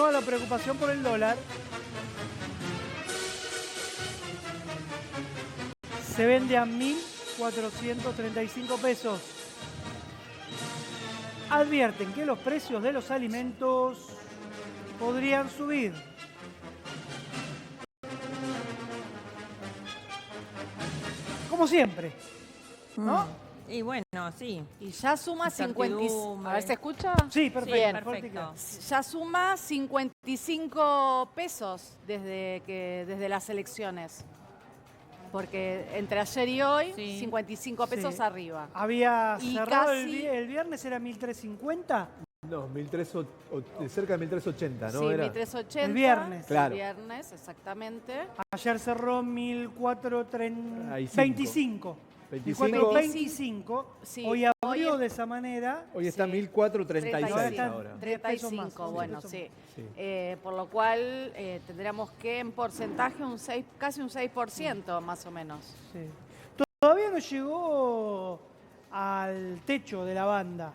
toda la preocupación por el dólar, se vende a 1.435 pesos. Advierten que los precios de los alimentos podrían subir. Como siempre, ¿no? Y bueno, sí. Y ya suma 50. A ver, ¿se escucha? Sí, perfecto. Bien, perfecto. Ya suma 55 pesos desde las elecciones. Porque entre ayer y hoy, Sí. 55 pesos Sí. arriba. Había Y cerrado casi- el viernes, era 1.350. No, 1.300, cerca de 1.380, ¿no? Sí, Era 1380. El viernes. Claro. El viernes, exactamente. Ayer cerró 1.425. 25. 25. Sí, Hoy hoy abrió es- de esa manera. Hoy está Sí. 1.436 ahora. 35, pesos más, bueno, 10 sí. Sí. Por lo cual tendríamos que en porcentaje casi un 6% más o menos. Sí. Todavía no llegó al techo de la banda.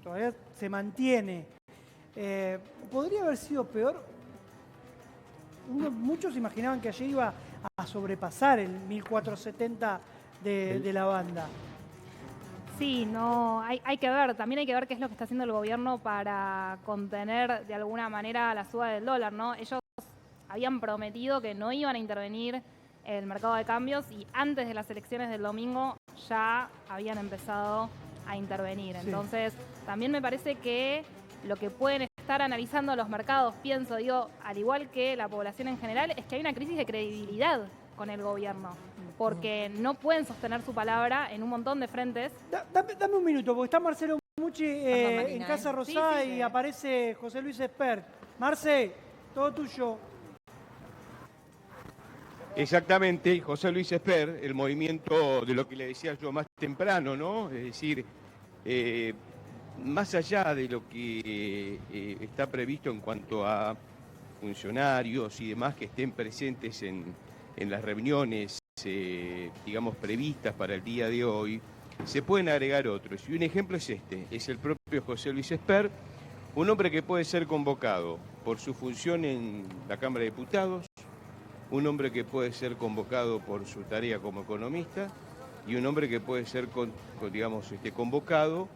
Todavía se mantiene. ¿Podría haber sido peor? Muchos imaginaban que ayer iba a sobrepasar el 1.470 de la banda. Sí, no, hay que ver, también hay que ver qué es lo que está haciendo el gobierno para contener de alguna manera la suba del dólar, ¿no? Ellos habían prometido que no iban a intervenir en el mercado de cambios y antes de las elecciones del domingo ya habían empezado a intervenir. Sí. Entonces, también me parece que lo que pueden estar analizando los mercados, digo, al igual que la población en general, es que hay una crisis de credibilidad con el gobierno, porque no pueden sostener su palabra en un montón de frentes. Dame un minuto, porque está Marcelo Mucci Perdón, Marina, en Casa ¿eh? Rosada Sí, sí, y sí. aparece José Luis Espert. Marce, todo tuyo. Exactamente, José Luis Esper, el movimiento de lo que le decía yo más temprano, ¿no? Es decir, más allá de lo que está previsto en cuanto a funcionarios y demás que estén presentes en las reuniones, digamos, previstas para el día de hoy, se pueden agregar otros. Y un ejemplo es este, es el propio José Luis Esper, un hombre que puede ser convocado por su función en la Cámara de Diputados, un hombre que puede ser convocado por su tarea como economista y un hombre que puede ser convocado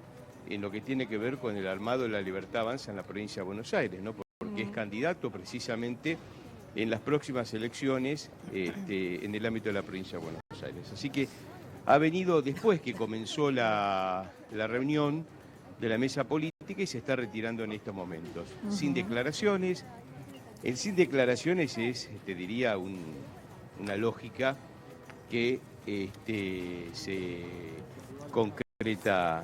en lo que tiene que ver con el armado de la Libertad Avanza en la provincia de Buenos Aires, ¿no? Porque es candidato precisamente en las próximas elecciones en el ámbito de la provincia de Buenos Aires. Así que ha venido después que comenzó la reunión de la mesa política y se está retirando en estos momentos, sin declaraciones. El sin declaraciones es, te diría, una lógica que se concreta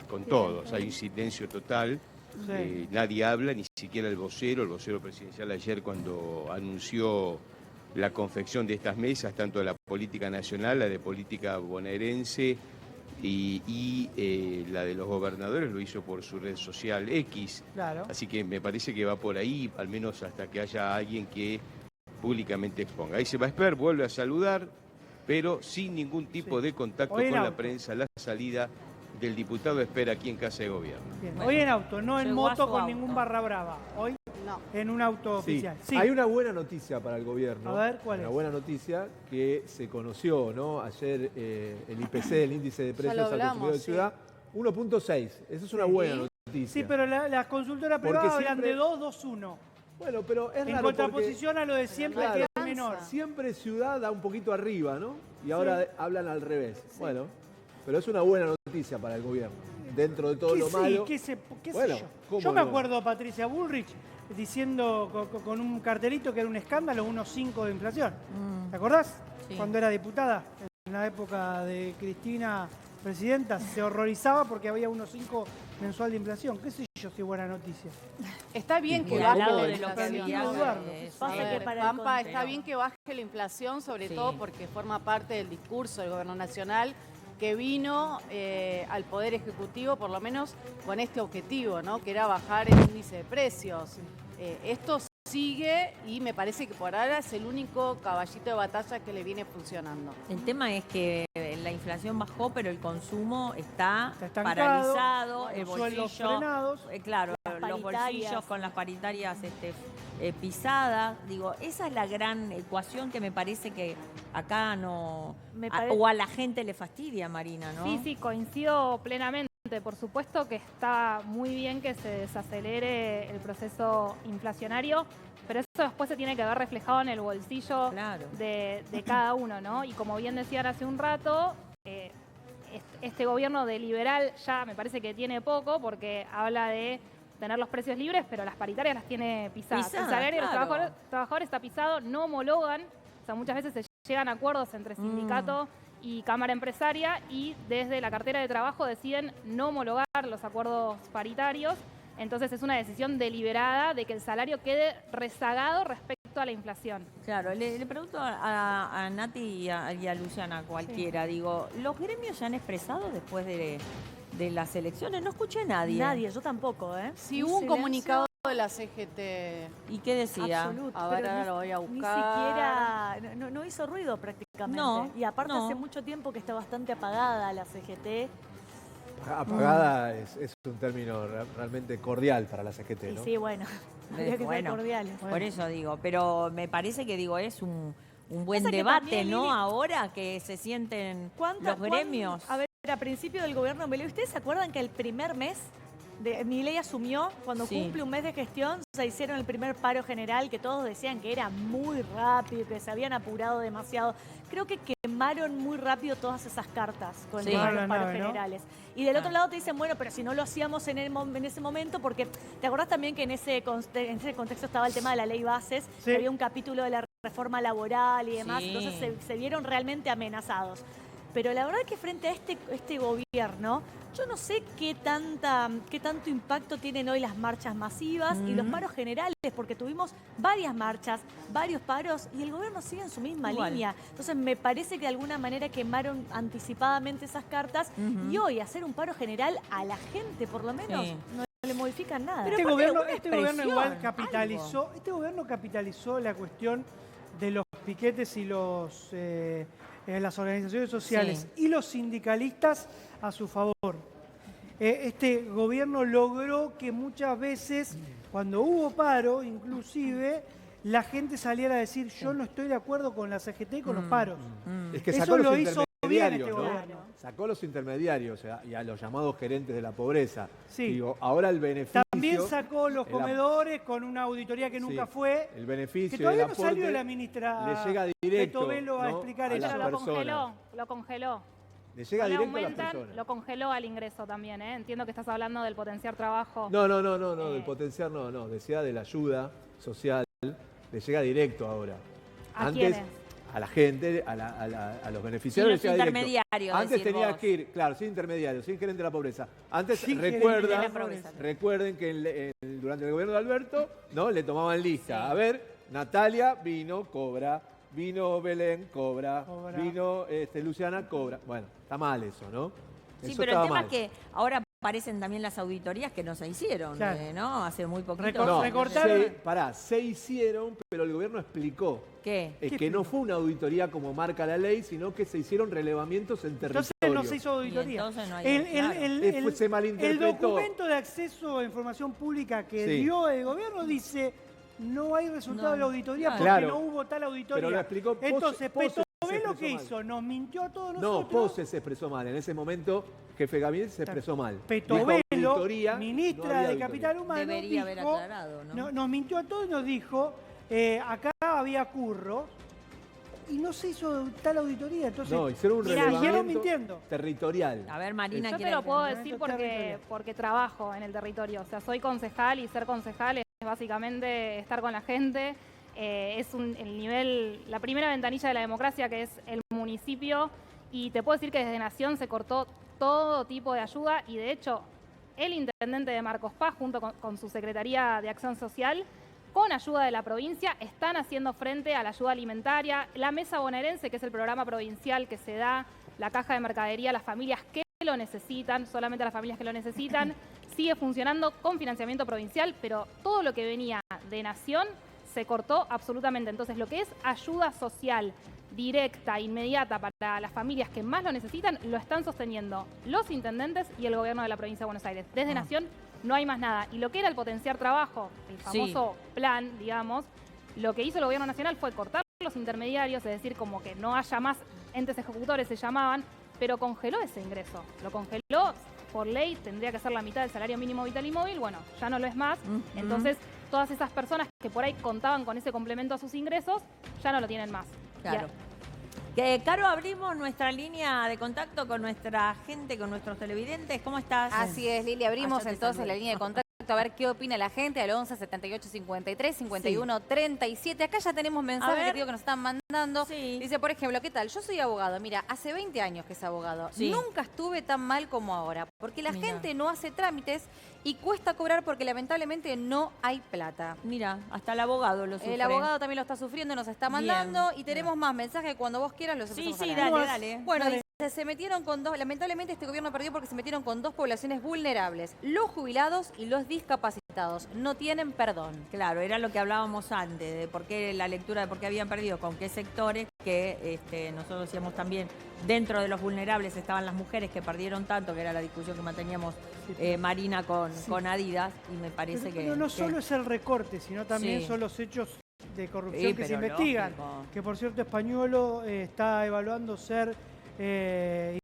con todos. Hay un silencio total, Sí. nadie habla, ni siquiera el vocero presidencial ayer cuando anunció la confección de estas mesas, tanto de la política nacional, la de política bonaerense y la de los gobernadores, lo hizo por su red social X. Claro. Así que me parece que va por ahí, al menos hasta que haya alguien que públicamente exponga. Ahí se va a esperar, vuelve a saludar, pero sin ningún tipo de contacto Hoy en con la auto. prensa. La salida del diputado espera aquí en Casa de Gobierno. Bien. Bueno, Hoy en auto, no en llegó a moto su con auto. ningún barra brava. Hoy No. en un auto Sí. oficial. Sí. Hay una buena noticia para el gobierno. A ver, ¿cuál Una es? buena noticia que se conoció, ¿no? Ayer el IPC, el índice de precios lo al hablamos, consumidor de sí. ciudad, 1.6. Esa es una buena noticia. Sí, pero las consultoras Porque privadas hablan siempre- de 2, 2-1. Bueno, pero es En raro contraposición a lo de siempre, no que es alcanza. menor. porque siempre ciudad da un poquito arriba, ¿no? Y ahora hablan al revés. Bueno, pero es una buena noticia para el gobierno. Dentro de todo ¿Qué lo sí? malo. ¿Qué sé Bueno, yo? ¿cómo Yo me no? acuerdo a Patricia Bullrich diciendo con un cartelito que era un escándalo, 1,5 de inflación. ¿Te acordás? Sí. Cuando era diputada, en la época de Cristina presidenta, se horrorizaba porque había 1,5 mensual de inflación. ¿Qué sé yo si es buena noticia? Está bien que Al baje lado la de lo que inflación. había, Eduardo. pasa A que ver, para el Pampa, con- está bien que baje la inflación, sobre Sí. todo porque forma parte del discurso del gobierno nacional que vino al Poder Ejecutivo, por lo menos con este objetivo, ¿no? Que era bajar el índice de precios. Esto sigue y me parece que por ahora es el único caballito de batalla que le viene funcionando. El tema es que la inflación bajó, pero el consumo está Está estancado, paralizado, el los sueldos bolsillo. frenados. Claro, Las los los paritarias. bolsillos con las paritarias pisadas. Digo, esa es la gran ecuación que me parece que acá no... o a la gente le fastidia, Marina, ¿no? Sí, sí, coincido plenamente. Por supuesto que está muy bien que se desacelere el proceso inflacionario, pero eso después se tiene que ver reflejado en el bolsillo Claro. de cada uno, ¿no? Y como bien decían hace un rato, este gobierno de liberal ya me parece que tiene poco, porque habla de tener los precios libres, pero las paritarias las tiene pisadas. Pisadas, El salario de claro. los trabajadores está pisado, no homologan, o sea, muchas veces se llegan a acuerdos entre sindicato y Cámara Empresaria, y desde la cartera de trabajo deciden no homologar los acuerdos paritarios. Entonces es una decisión deliberada de que el salario quede rezagado respecto a la inflación. Claro, le pregunto a Nati y a Luciana, cualquiera, digo, ¿los gremios ya han expresado después de las elecciones? No escuché a nadie. Nadie, yo tampoco, ¿eh? Sí, Un hubo un silencio comunicado de la CGT. ¿Y qué decía? absoluto. A ver, pero ahora lo voy a Ni buscar. siquiera, no hizo ruido prácticamente. No, y aparte no. hace mucho tiempo que está bastante apagada la CGT. Apagada es un término realmente cordial para la CGT, Y ¿no? sí, bueno, habría que ser Bueno, cordiales. por eso digo, pero me parece que digo, es un buen Pasa que debate, también, ¿no? Lili, Ahora que se sienten los gremios. A ver, a principio del gobierno Milei, ¿ustedes se acuerdan que el primer mes de Milei asumió, cuando Sí. cumple un mes de gestión, se hicieron el primer paro general, que todos decían que era muy rápido, que se habían apurado demasiado? Creo que quemaron muy rápido todas esas cartas con el Sí. tema de La los paros nave, ¿no? generales. Y del otro Ah. lado te dicen, bueno, pero si no lo hacíamos en ese momento, porque te acordás también que en ese contexto estaba el tema de la ley bases, Sí. que había un capítulo de la reforma laboral y demás, Sí. entonces se vieron realmente amenazados. Pero la verdad que frente a este gobierno, yo no sé qué tanto impacto tienen hoy las marchas masivas y los paros generales, porque tuvimos varias marchas, varios paros, y el gobierno sigue en su misma Igual. línea. Entonces me parece que de alguna manera quemaron anticipadamente esas cartas, y hoy hacer un paro general a la gente, por lo menos, Sí. no le modifican nada. Pero Este aparte gobierno, alguna este gobierno igual expresión, capitalizó, este gobierno capitalizó la cuestión de los piquetes y las organizaciones sociales y los sindicalistas a su favor. Este gobierno logró que muchas veces, cuando hubo paro, inclusive, la gente saliera a decir, yo no estoy de acuerdo con la CGT y con los paros. Es que Eso sacó lo los hizo bien este intermediarios, ¿no? gobierno. Sacó los intermediarios y a los llamados gerentes de la pobreza. Sí. Digo, ahora el beneficio... También sacó los el ap- comedores con una auditoría que nunca Sí, fue. el beneficio Que todavía del no aporte salió la ministra le llega directo, Petovelo a ¿no? explicar a eso. las Pero lo personas. congeló. Le llega No le directo a las aumentan, personas. lo congeló al ingreso también, ¿eh? Entiendo que estás hablando del potenciar trabajo. No, del potenciar no, decía de la ayuda social, le llega directo ahora. ¿A Antes, quiénes? a la gente, a los beneficiarios Sin le los llega directo. intermediarios, Antes decís tenía vos. que ir, claro, sin intermediarios, sin gerente de la pobreza. Antes Sin gerente de la pobreza. recuerden que durante el gobierno de Alberto, ¿no? Le tomaban lista. A ver, Natalia vino, cobra. Vino Belén, cobra. Cobra. Vino Luciana, cobra. Bueno, está mal eso, ¿no? Sí, Eso pero el estaba tema mal. es que ahora aparecen también las auditorías que no se hicieron, Claro. ¿no? Hace muy poquito. No, recortaron- se hicieron, pero el gobierno explicó ¿Qué? que no fue una auditoría como marca la ley, sino que se hicieron relevamientos en territorio. Entonces no se hizo auditoría. Y entonces no hay- El Se malinterpretó. documento de acceso a información pública que Sí. dio el gobierno dice no hay resultado No, de la auditoría porque claro. no hubo tal auditoría. Pero lo explicó Pose- Entonces, Pose se Petovelo, expresó ¿qué mal. hizo? Nos mintió a todos No, nosotros. Pose se expresó mal. En ese momento, jefe de gabinete se expresó mal. Dijo Petovelo, auditoría, no ministra había de auditoría. Capital Humano, Debería haber dijo, aclarado, ¿no? nos mintió a todos y nos dijo, acá había curro y no se hizo tal auditoría. Entonces, No, hicieron un Mirá, relevamiento siguieron mintiendo. territorial. A ver, Marina, Yo te quiere lo puedo decir. decir Elemento territorial. porque trabajo en el territorio. O sea, soy concejal y ser concejal es básicamente estar con la gente. La primera ventanilla de la democracia, que es el municipio, y te puedo decir que desde Nación se cortó todo tipo de ayuda y de hecho el intendente de Marcos Paz junto con su Secretaría de Acción Social, con ayuda de la provincia, están haciendo frente a la ayuda alimentaria. La Mesa Bonaerense, que es el programa provincial que se da, la caja de mercadería a las familias que lo necesitan, solamente a las familias que lo necesitan, sigue funcionando con financiamiento provincial, pero todo lo que venía de Nación se cortó absolutamente. Entonces, lo que es ayuda social directa, inmediata para las familias que más lo necesitan, lo están sosteniendo los intendentes y el gobierno de la provincia de Buenos Aires. Desde Nación no hay más nada. Y lo que era el potenciar trabajo, el famoso plan, digamos, lo que hizo el gobierno nacional fue cortar los intermediarios, es decir, como que no haya más entes ejecutores, se llamaban, pero congeló ese ingreso. Lo congeló, por ley tendría que ser la mitad del salario mínimo vital y móvil, bueno, ya no lo es más. Entonces, todas esas personas que por ahí contaban con ese complemento a sus ingresos, ya no lo tienen más. Claro. Caro, abrimos nuestra línea de contacto con nuestra gente, con nuestros televidentes. ¿Cómo estás? Así es, Lili. Abrimos Allá te entonces saludo. la línea de contacto a ver qué opina la gente al 11 78 53 51 37. Acá ya tenemos mensajes que nos están mandando. Sí. Dice, por ejemplo, ¿qué tal? Yo soy abogado. Mira, hace 20 años que es abogado. Sí. Nunca estuve tan mal como ahora, porque la Mirá. gente no hace trámites y cuesta cobrar porque lamentablemente no hay plata. Mira, hasta el abogado lo sufre. El abogado también lo está sufriendo, nos está mandando y tenemos más mensajes. Cuando vos quieras los empezamos a leer. Dale. Bueno, dice, se metieron con dos, lamentablemente este gobierno perdió porque se metieron con dos poblaciones vulnerables, los jubilados y los discapacitados. No tienen perdón. Claro, era lo que hablábamos antes, de por qué la lectura de por qué habían perdido, con qué sectores, que nosotros decíamos también, dentro de los vulnerables estaban las mujeres que perdieron tanto, que era la discusión que manteníamos Marina con Adidas, y me parece pero no solo es el recorte, sino también son los hechos de corrupción que se investigan. lógico. Que por cierto Españolo está evaluando ser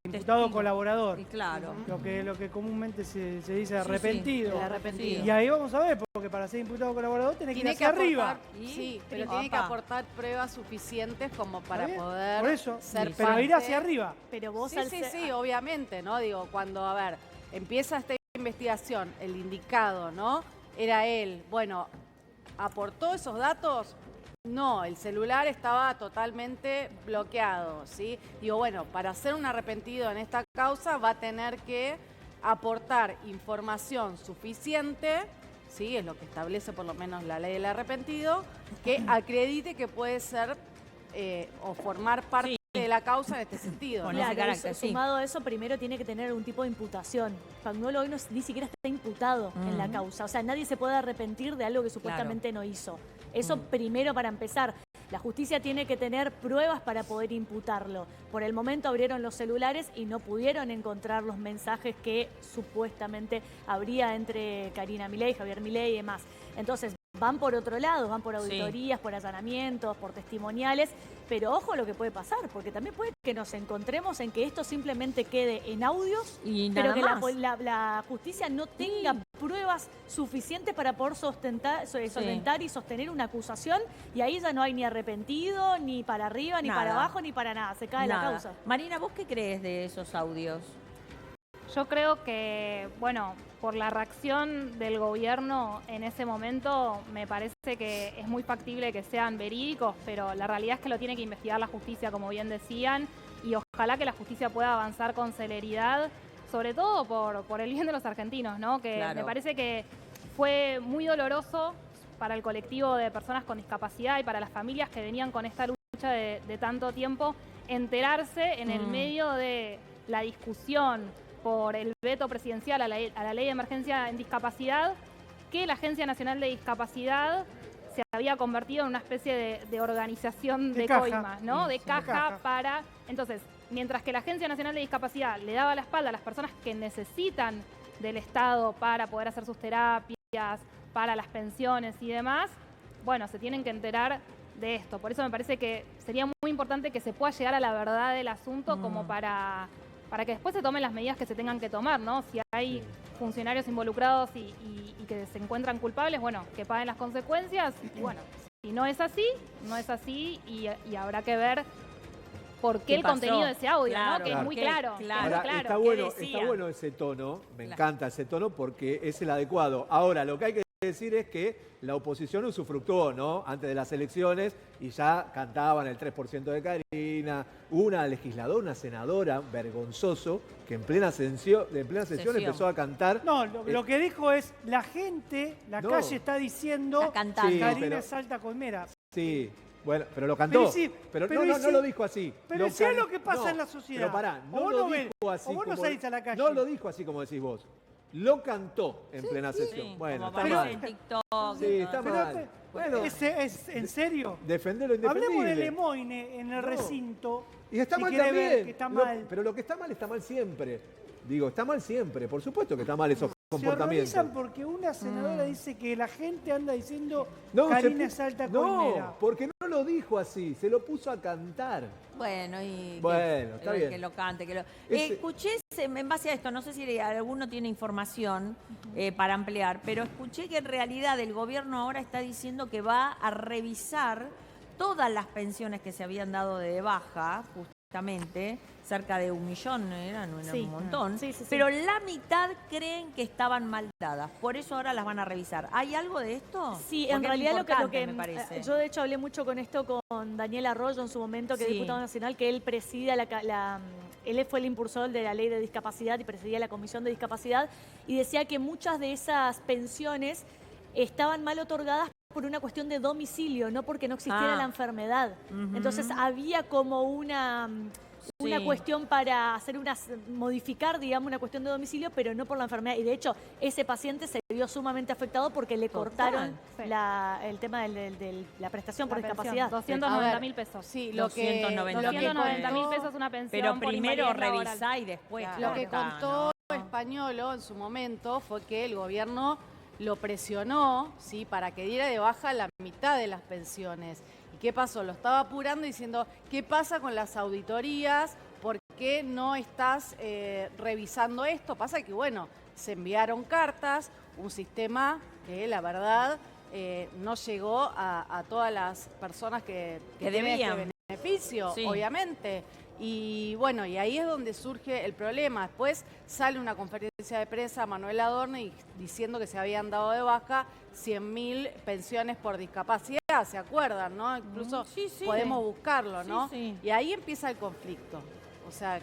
imputado Testigo. colaborador. Y claro. Lo que comúnmente se dice arrepentido. el arrepentido. Y ahí vamos a ver, porque para ser imputado colaborador tenés que ir hacia arriba. Sí, pero tiene que aportar pruebas suficientes como para poder Por eso, ser pero parte. ir hacia arriba. Pero vos Sí, obviamente, ¿no? Digo, cuando, a ver, empieza esta investigación, el indicado, ¿no? Era él. Bueno, ¿aportó esos datos? No, el celular estaba totalmente bloqueado, ¿sí? Digo, bueno, para ser un arrepentido en esta causa va a tener que aportar información suficiente, ¿sí? Es lo que establece por lo menos la ley del arrepentido, que acredite que puede ser o formar parte de la causa en este sentido. Con ¿no? ese Claro, carácter, sumado a eso, primero tiene que tener un tipo de imputación. Spagnolo hoy ni siquiera está imputado en la causa. O sea, nadie se puede arrepentir de algo que supuestamente no hizo. Eso primero para empezar. La justicia tiene que tener pruebas para poder imputarlo. Por el momento abrieron los celulares y no pudieron encontrar los mensajes que supuestamente habría entre Karina Milei, Javier Milei y demás. Entonces, van por otro lado, van por auditorías, por allanamientos, por testimoniales, pero ojo lo que puede pasar, porque también puede que nos encontremos en que esto simplemente quede en audios, Y pero nada que más. la justicia no tenga pruebas suficientes para poder solventar y sostener una acusación, y ahí ya no hay ni arrepentido, ni para arriba, ni Nada. para abajo, ni para nada, se cae la Nada. causa. Marina, ¿vos qué crees de esos audios? Yo creo que, bueno, por la reacción del gobierno en ese momento, me parece que es muy factible que sean verídicos, pero la realidad es que lo tiene que investigar la justicia, como bien decían, y ojalá que la justicia pueda avanzar con celeridad, sobre todo por el bien de los argentinos, ¿no? Que Claro. me parece que fue muy doloroso para el colectivo de personas con discapacidad y para las familias que venían con esta lucha de tanto tiempo, enterarse en el medio de la discusión por el veto presidencial a la ley de emergencia en discapacidad, que la Agencia Nacional de Discapacidad se había convertido en una especie de organización De de caja. coimas, ¿no? Sí, De sí, caja de caja. para... Entonces, mientras que la Agencia Nacional de Discapacidad le daba la espalda a las personas que necesitan del Estado para poder hacer sus terapias, para las pensiones y demás, bueno, se tienen que enterar de esto. Por eso me parece que sería muy importante que se pueda llegar a la verdad del asunto como para que después se tomen las medidas que se tengan que tomar, ¿no? Si hay funcionarios involucrados y que se encuentran culpables, bueno, que paguen las consecuencias. Y bueno, si no es así, no es así y habrá que ver por qué el pasó? contenido de ese audio, Claro. ¿no? Que es muy ¿Qué? claro. Claro. es muy Ahora, claro. está bueno ese tono, me encanta ese tono porque es el adecuado. Ahora, lo que hay que decir es que la oposición usufructuó, ¿no? Antes de las elecciones y ya cantaban el 3% de Karina, una legisladora, una senadora, vergonzoso, que en plena sesión empezó a cantar. No, lo que dijo es, la gente, la No. calle está diciendo, Está cantando. Sí, Karina pero- es Salta Colmera. Sí, bueno, pero lo cantó. Pero sí, pero pero no, sí, no lo dijo así. pero Lo sí es can- lo que pasa no, en la sociedad. Pero pará, O no vos lo no ves, dijo así o vos no como... salís a la calle. No lo dijo así como decís vos. Lo cantó en plena sesión. Sí, Bueno, como está aparece mal. en TikTok. Sí, y está todo. mal. Bueno, ¿Es en serio? defender lo indefendible. Hablemos de Lemoyne en el No. recinto. Y está si mal quiere ver también. que está Lo- mal. pero lo que está mal siempre. Digo, está mal siempre. Por supuesto que está mal eso. comportamiento. Se horrorizan porque una senadora dice que la gente anda diciendo No, Karina es alta coinera. no, porque no lo dijo así, se lo puso a cantar. Bueno, y Bueno, está bien. que lo cante. Ese- Escuché en base a esto, no sé si alguno tiene información para ampliar, pero escuché que en realidad el gobierno ahora está diciendo que va a revisar todas las pensiones que se habían dado de baja, justamente, cerca de 1 millón, eran Sí. un montón, Sí, sí, sí. pero la mitad creen que estaban mal dadas, por eso ahora las van a revisar. ¿Hay algo de esto? Sí, Porque en es realidad lo importante, que me parece. yo de hecho hablé mucho con esto con Daniel Arroyo en su momento, que es Sí. diputado nacional, que él preside él fue el impulsor de la ley de discapacidad y presidía la comisión de discapacidad, y decía que muchas de esas pensiones estaban mal otorgadas por una cuestión de domicilio, no porque no existiera Ah. la enfermedad. Ujú. Entonces había como una Sí. cuestión para modificar, digamos, una cuestión de domicilio, pero no por la enfermedad. Y de hecho, ese paciente se vio sumamente afectado porque le Total. cortaron Sí. el tema de la prestación por La pensión, discapacidad. 290.000 pesos. Sí, 290.000 pesos una pensión Pero por primero invalidez laboral. revisá y después Lo que cortá, contó ¿no? Españolo en su momento fue que el gobierno lo presionó, ¿sí?, para que diera de baja la mitad de las pensiones. ¿Y qué pasó? Lo estaba apurando diciendo, ¿qué pasa con las auditorías? ¿Por qué no estás revisando esto? Pasa que, bueno, se enviaron cartas, un sistema que la verdad no llegó a todas las personas que tienen debían. este beneficio, Sí. obviamente. Y bueno, y ahí es donde surge el problema. Después sale una conferencia de prensa Manuel Adorni diciendo que se habían dado de baja 100.000 pensiones por discapacidad, ¿se acuerdan, no? Incluso Sí, sí. podemos buscarlo, ¿no? Sí, sí. Y ahí empieza el conflicto. O sea,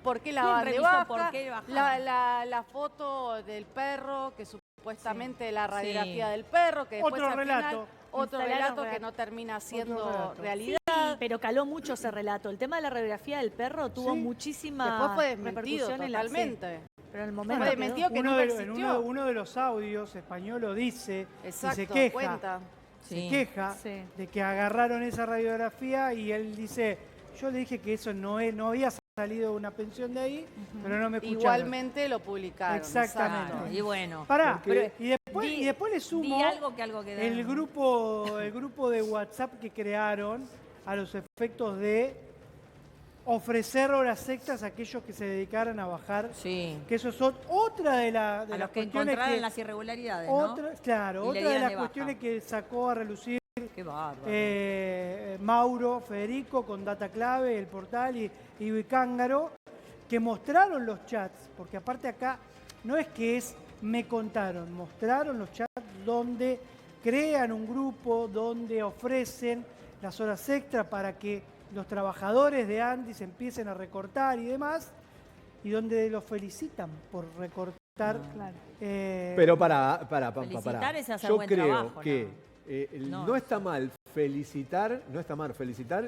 ¿por qué la ¿Quién dan de revisó baja? por qué bajaron? La foto del perro, que supuestamente la radiografía del perro, que después Otro al final, relato. otro Instalaron relato que relato. no termina Otro siendo relato. realidad. Sí, pero caló mucho ese relato. El tema de la radiografía del perro tuvo Sí. muchísima Después fue desmentido repercusión en totalmente. pero en el Fue momento desmentido que Uno nunca de, existió. uno de los audios, Españolo dice Exacto, y se queja, cuenta. Sí. se queja Sí. de que agarraron esa radiografía y él dice, yo le dije que eso no había salido una pensión de ahí, pero no me escucharon. Igualmente lo publicaron. Exactamente. exacto. Y bueno. Pará, Porque- y después le Di sumo algo que algo que el grupo de WhatsApp que crearon a los efectos de ofrecer horas extras a aquellos que se dedicaran a bajar. Sí. Que eso es otra de, A las los que cuestiones encontraran las irregularidades, ¿no? otra, claro, Y le otra de dieran las de baja. cuestiones que sacó a relucir Qué bárbaro. Mauro Federico con Data Clave, el portal y Cángaro, que mostraron los chats, porque aparte acá no es que me contaron, mostraron los chats donde crean un grupo, donde ofrecen las horas extra para que los trabajadores de Andis empiecen a recortar y demás, y donde los felicitan por recortar. Claro. Pero para. Felicitar es hacer Yo buen creo trabajo, que No. no está mal felicitar,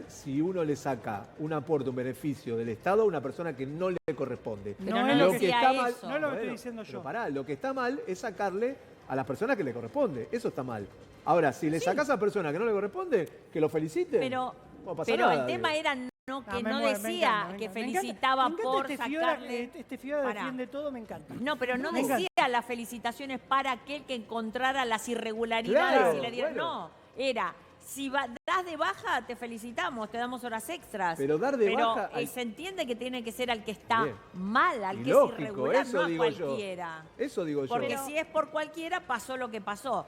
si uno le saca un aporte, un beneficio del Estado a una persona que no le corresponde. Pero No no es lo lo decía está mal, eso. No es lo que estoy diciendo pero yo. pará, lo que está mal es sacarle a las personas que le corresponde. Eso está mal. Ahora, si le sacás a persona que no le corresponde, que lo felicite. Pero, no pasa pero nada, el tema digo. era no, que Ah, no me decía encanta, me que encanta. felicitaba Me encanta por este Fiora, sacarle. este Fiora Pará. defiende todo, me encanta. No, pero no Me encanta. decía las felicitaciones para aquel que encontrara las irregularidades Claro, y le diera. bueno. No, era. Si das de baja, te felicitamos, te damos horas extras. Pero dar de baja al- se entiende que tiene que ser al que está Bien. mal, al Y que lógico, es irregular, eso no a digo yo. cualquiera. Eso digo yo. Porque si es por cualquiera, pasó lo que pasó.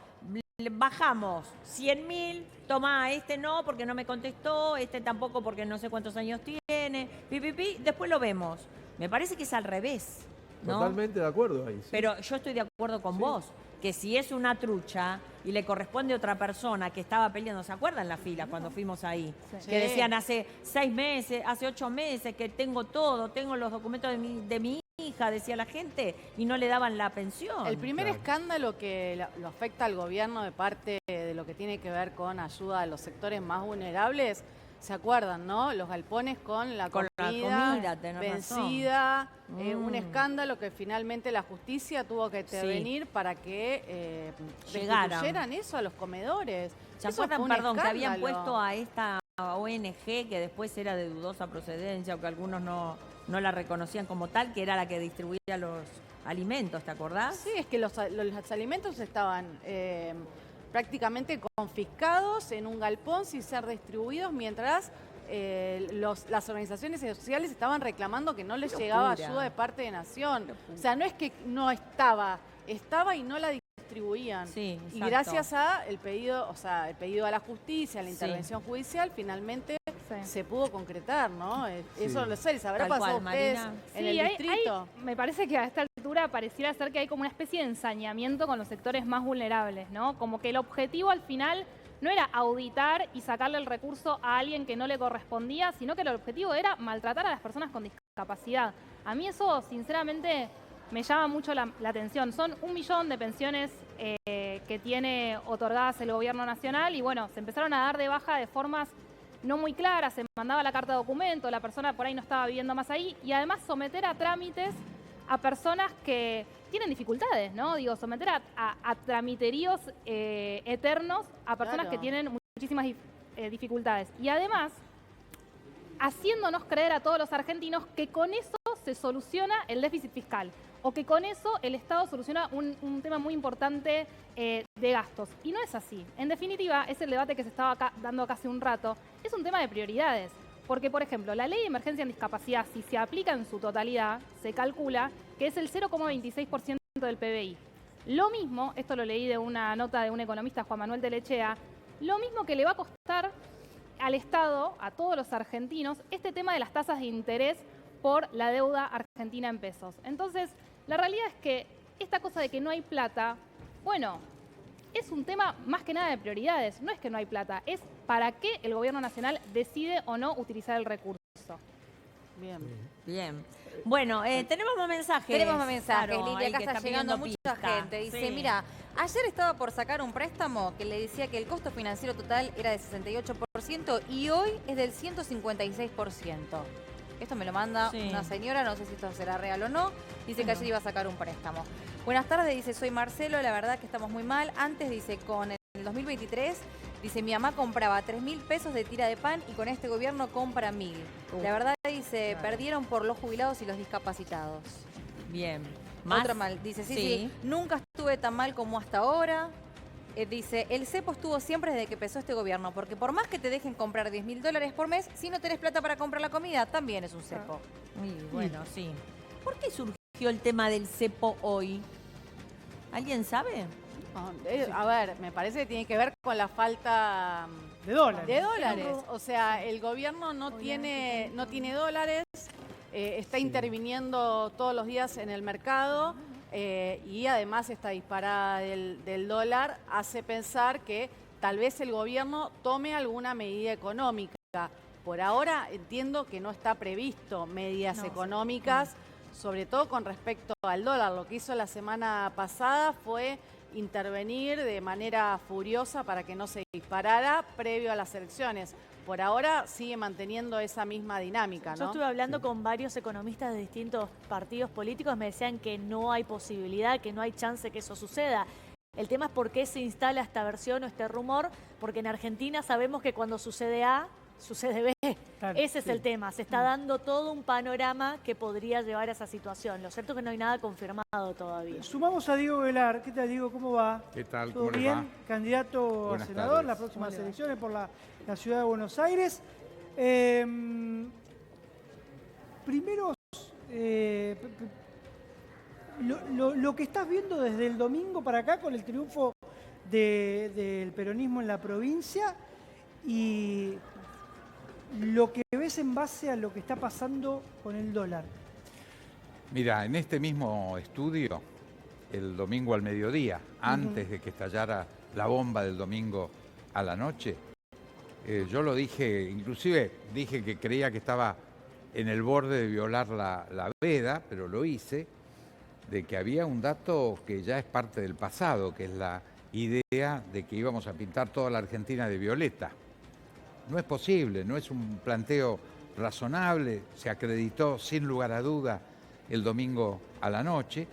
Bajamos 100.000, tomá, este no porque no me contestó, este tampoco porque no sé cuántos años tiene, después lo vemos. Me parece que es al revés, ¿no? Totalmente de acuerdo ahí. sí. Pero yo estoy de acuerdo con vos, que si es una trucha y le corresponde a otra persona que estaba peleando, ¿se acuerdan la fila cuando fuimos ahí? Sí. Que decían hace 6 meses, hace 8 meses que tengo todo, tengo los documentos de mi hija, decía la gente, y no le daban la pensión. El primer Claro. escándalo que lo afecta al gobierno de parte de lo que tiene que ver con ayuda a los sectores más vulnerables, ¿se acuerdan, no? Los galpones con la Con la comida, tenés vencida, razón. un escándalo que finalmente la justicia tuvo que intervenir para que Llegaran. restituyeran eso a los comedores. ¿Se Eso fue acuerdan, un perdón, que habían escándalo. puesto a esta ONG que después era de dudosa procedencia o que algunos no la reconocían como tal, que era la que distribuía alimentos, ¿te acordás? Sí, es que los alimentos estaban prácticamente confiscados en un galpón sin ser distribuidos mientras las organizaciones sociales estaban reclamando que no les llegaba ayuda de parte de Nación. O sea, no es que no estaba y no la distribuían. Sí, y exacto. gracias a el pedido, o sea, el pedido a la justicia, a la intervención judicial, finalmente se pudo concretar, ¿no? Eso lo sé, ¿les habrá Tal pasado a cual, ustedes Marina. en el distrito? Me parece que a esta altura pareciera ser que hay como una especie de ensañamiento con los sectores más vulnerables, ¿no? Como que el objetivo al final no era auditar y sacarle el recurso a alguien que no le correspondía, sino que el objetivo era maltratar a las personas con discapacidad. A mí eso, sinceramente, me llama mucho la atención. Son 1 millón de pensiones que tiene otorgadas el gobierno nacional y bueno, se empezaron a dar de baja de formas no muy claras, se mandaba la carta de documento, la persona por ahí no estaba viviendo más ahí y además someter a trámites a personas que tienen dificultades, ¿no? Digo, someter a tramiteríos eternos a personas que tienen muchísimas dificultades. Y además, haciéndonos creer a todos los argentinos que con eso se soluciona el déficit fiscal o que con eso el Estado soluciona un tema muy importante de gastos. Y no es así. En definitiva, es el debate que se estaba dando acá hace un rato, es un tema de prioridades. Porque, por ejemplo, la ley de emergencia en discapacidad, si se aplica en su totalidad, se calcula que es el 0,26% del PBI. Lo mismo, esto lo leí de una nota de un economista, Juan Manuel Telechea, lo mismo que le va a costar al Estado, a todos los argentinos, este tema de las tasas de interés por la deuda argentina en pesos. Entonces, la realidad es que esta cosa de que no hay plata, bueno, es un tema más que nada de prioridades. No es que no hay plata, es para qué el gobierno nacional decide o no utilizar el recurso. Bien. Bien. Bueno, tenemos más mensajes. Tenemos más mensajes, Claro, Lili. ahí Acá que está están llegando pidiendo mucha pista. gente. Dice, Sí. mira, ayer estaba por sacar un préstamo que le decía que el costo financiero total era de 68% y hoy es del 156%. Esto me lo manda una señora, no sé si esto será real o no. Dice que ayer iba a sacar un préstamo. Buenas tardes, dice, soy Marcelo, la verdad que estamos muy mal. Antes, dice, con el 2023, dice, mi mamá compraba 3.000 pesos de tira de pan y con este gobierno compra 1.000. La verdad, dice, perdieron por los jubilados y los discapacitados. Bien. Otra mal, dice, sí, nunca estuve tan mal como hasta ahora. Dice, el cepo estuvo siempre desde que empezó este gobierno, porque por más que te dejen comprar $10.000 por mes, si no tenés plata para comprar la comida, también es un cepo. Muy bueno, sí. ¿Por qué surgió el tema del cepo hoy? ¿Alguien sabe? A ver, me parece que tiene que ver con la falta de dólares. O sea, el gobierno no tiene dólares, está interviniendo todos los días en el mercado y además esta disparada del dólar hace pensar que tal vez el gobierno tome alguna medida económica. Por ahora entiendo que no está previsto medidas económicas, sobre todo con respecto al dólar. Lo que hizo la semana pasada fue intervenir de manera furiosa para que no se disparara previo a las elecciones. Por ahora sigue manteniendo esa misma dinámica, ¿no? Yo estuve hablando con varios economistas de distintos partidos políticos, me decían que no hay posibilidad, que no hay chance que eso suceda. El tema es por qué se instala esta versión o este rumor, porque en Argentina sabemos que cuando sucede A, sucede B. Claro, Ese es el tema. Se está dando todo un panorama que podría llevar a esa situación. Lo cierto es que no hay nada confirmado todavía. Sumamos a Diego Velar. ¿Qué tal, Diego? ¿Cómo va? ¿Qué tal? ¿Todo ¿Cómo les bien? va? Candidato a Buenas senador, tardes. las próximas ¿Cómo le va? elecciones por la ciudad de Buenos Aires. Primero, lo que estás viendo desde el domingo para acá con el triunfo del peronismo en la provincia y lo que ves en base a lo que está pasando con el dólar. Mira, en este mismo estudio, el domingo al mediodía, antes de que estallara la bomba del domingo a la noche, yo lo dije, inclusive dije que creía que estaba en el borde de violar la veda, pero lo hice, de que había un dato que ya es parte del pasado, que es la idea de que íbamos a pintar toda la Argentina de violeta. No es posible, no es un planteo razonable, se acreditó sin lugar a duda el domingo a la noche.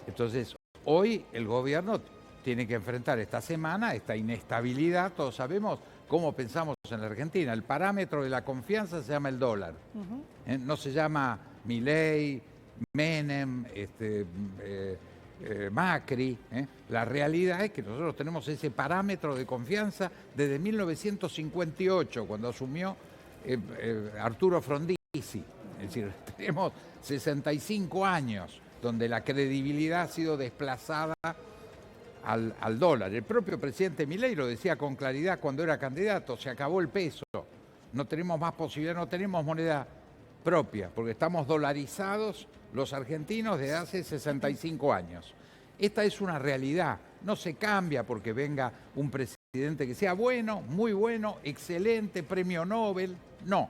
Entonces, hoy el gobierno tiene que enfrentar esta semana esta inestabilidad. Todos sabemos cómo pensamos en la Argentina. El parámetro de la confianza se llama el dólar. No se llama Milei, Menem, Macri. La realidad es que nosotros tenemos ese parámetro de confianza desde 1958, cuando asumió Arturo Frondizi. Es decir, tenemos 65 años donde la credibilidad ha sido desplazada al dólar. El propio presidente Milei lo decía con claridad cuando era candidato: se acabó el peso, no tenemos más posibilidad, no tenemos moneda propia, porque estamos dolarizados los argentinos desde hace 65 años. Esta es una realidad, no se cambia porque venga un presidente que sea bueno, muy bueno, excelente, premio Nobel, no.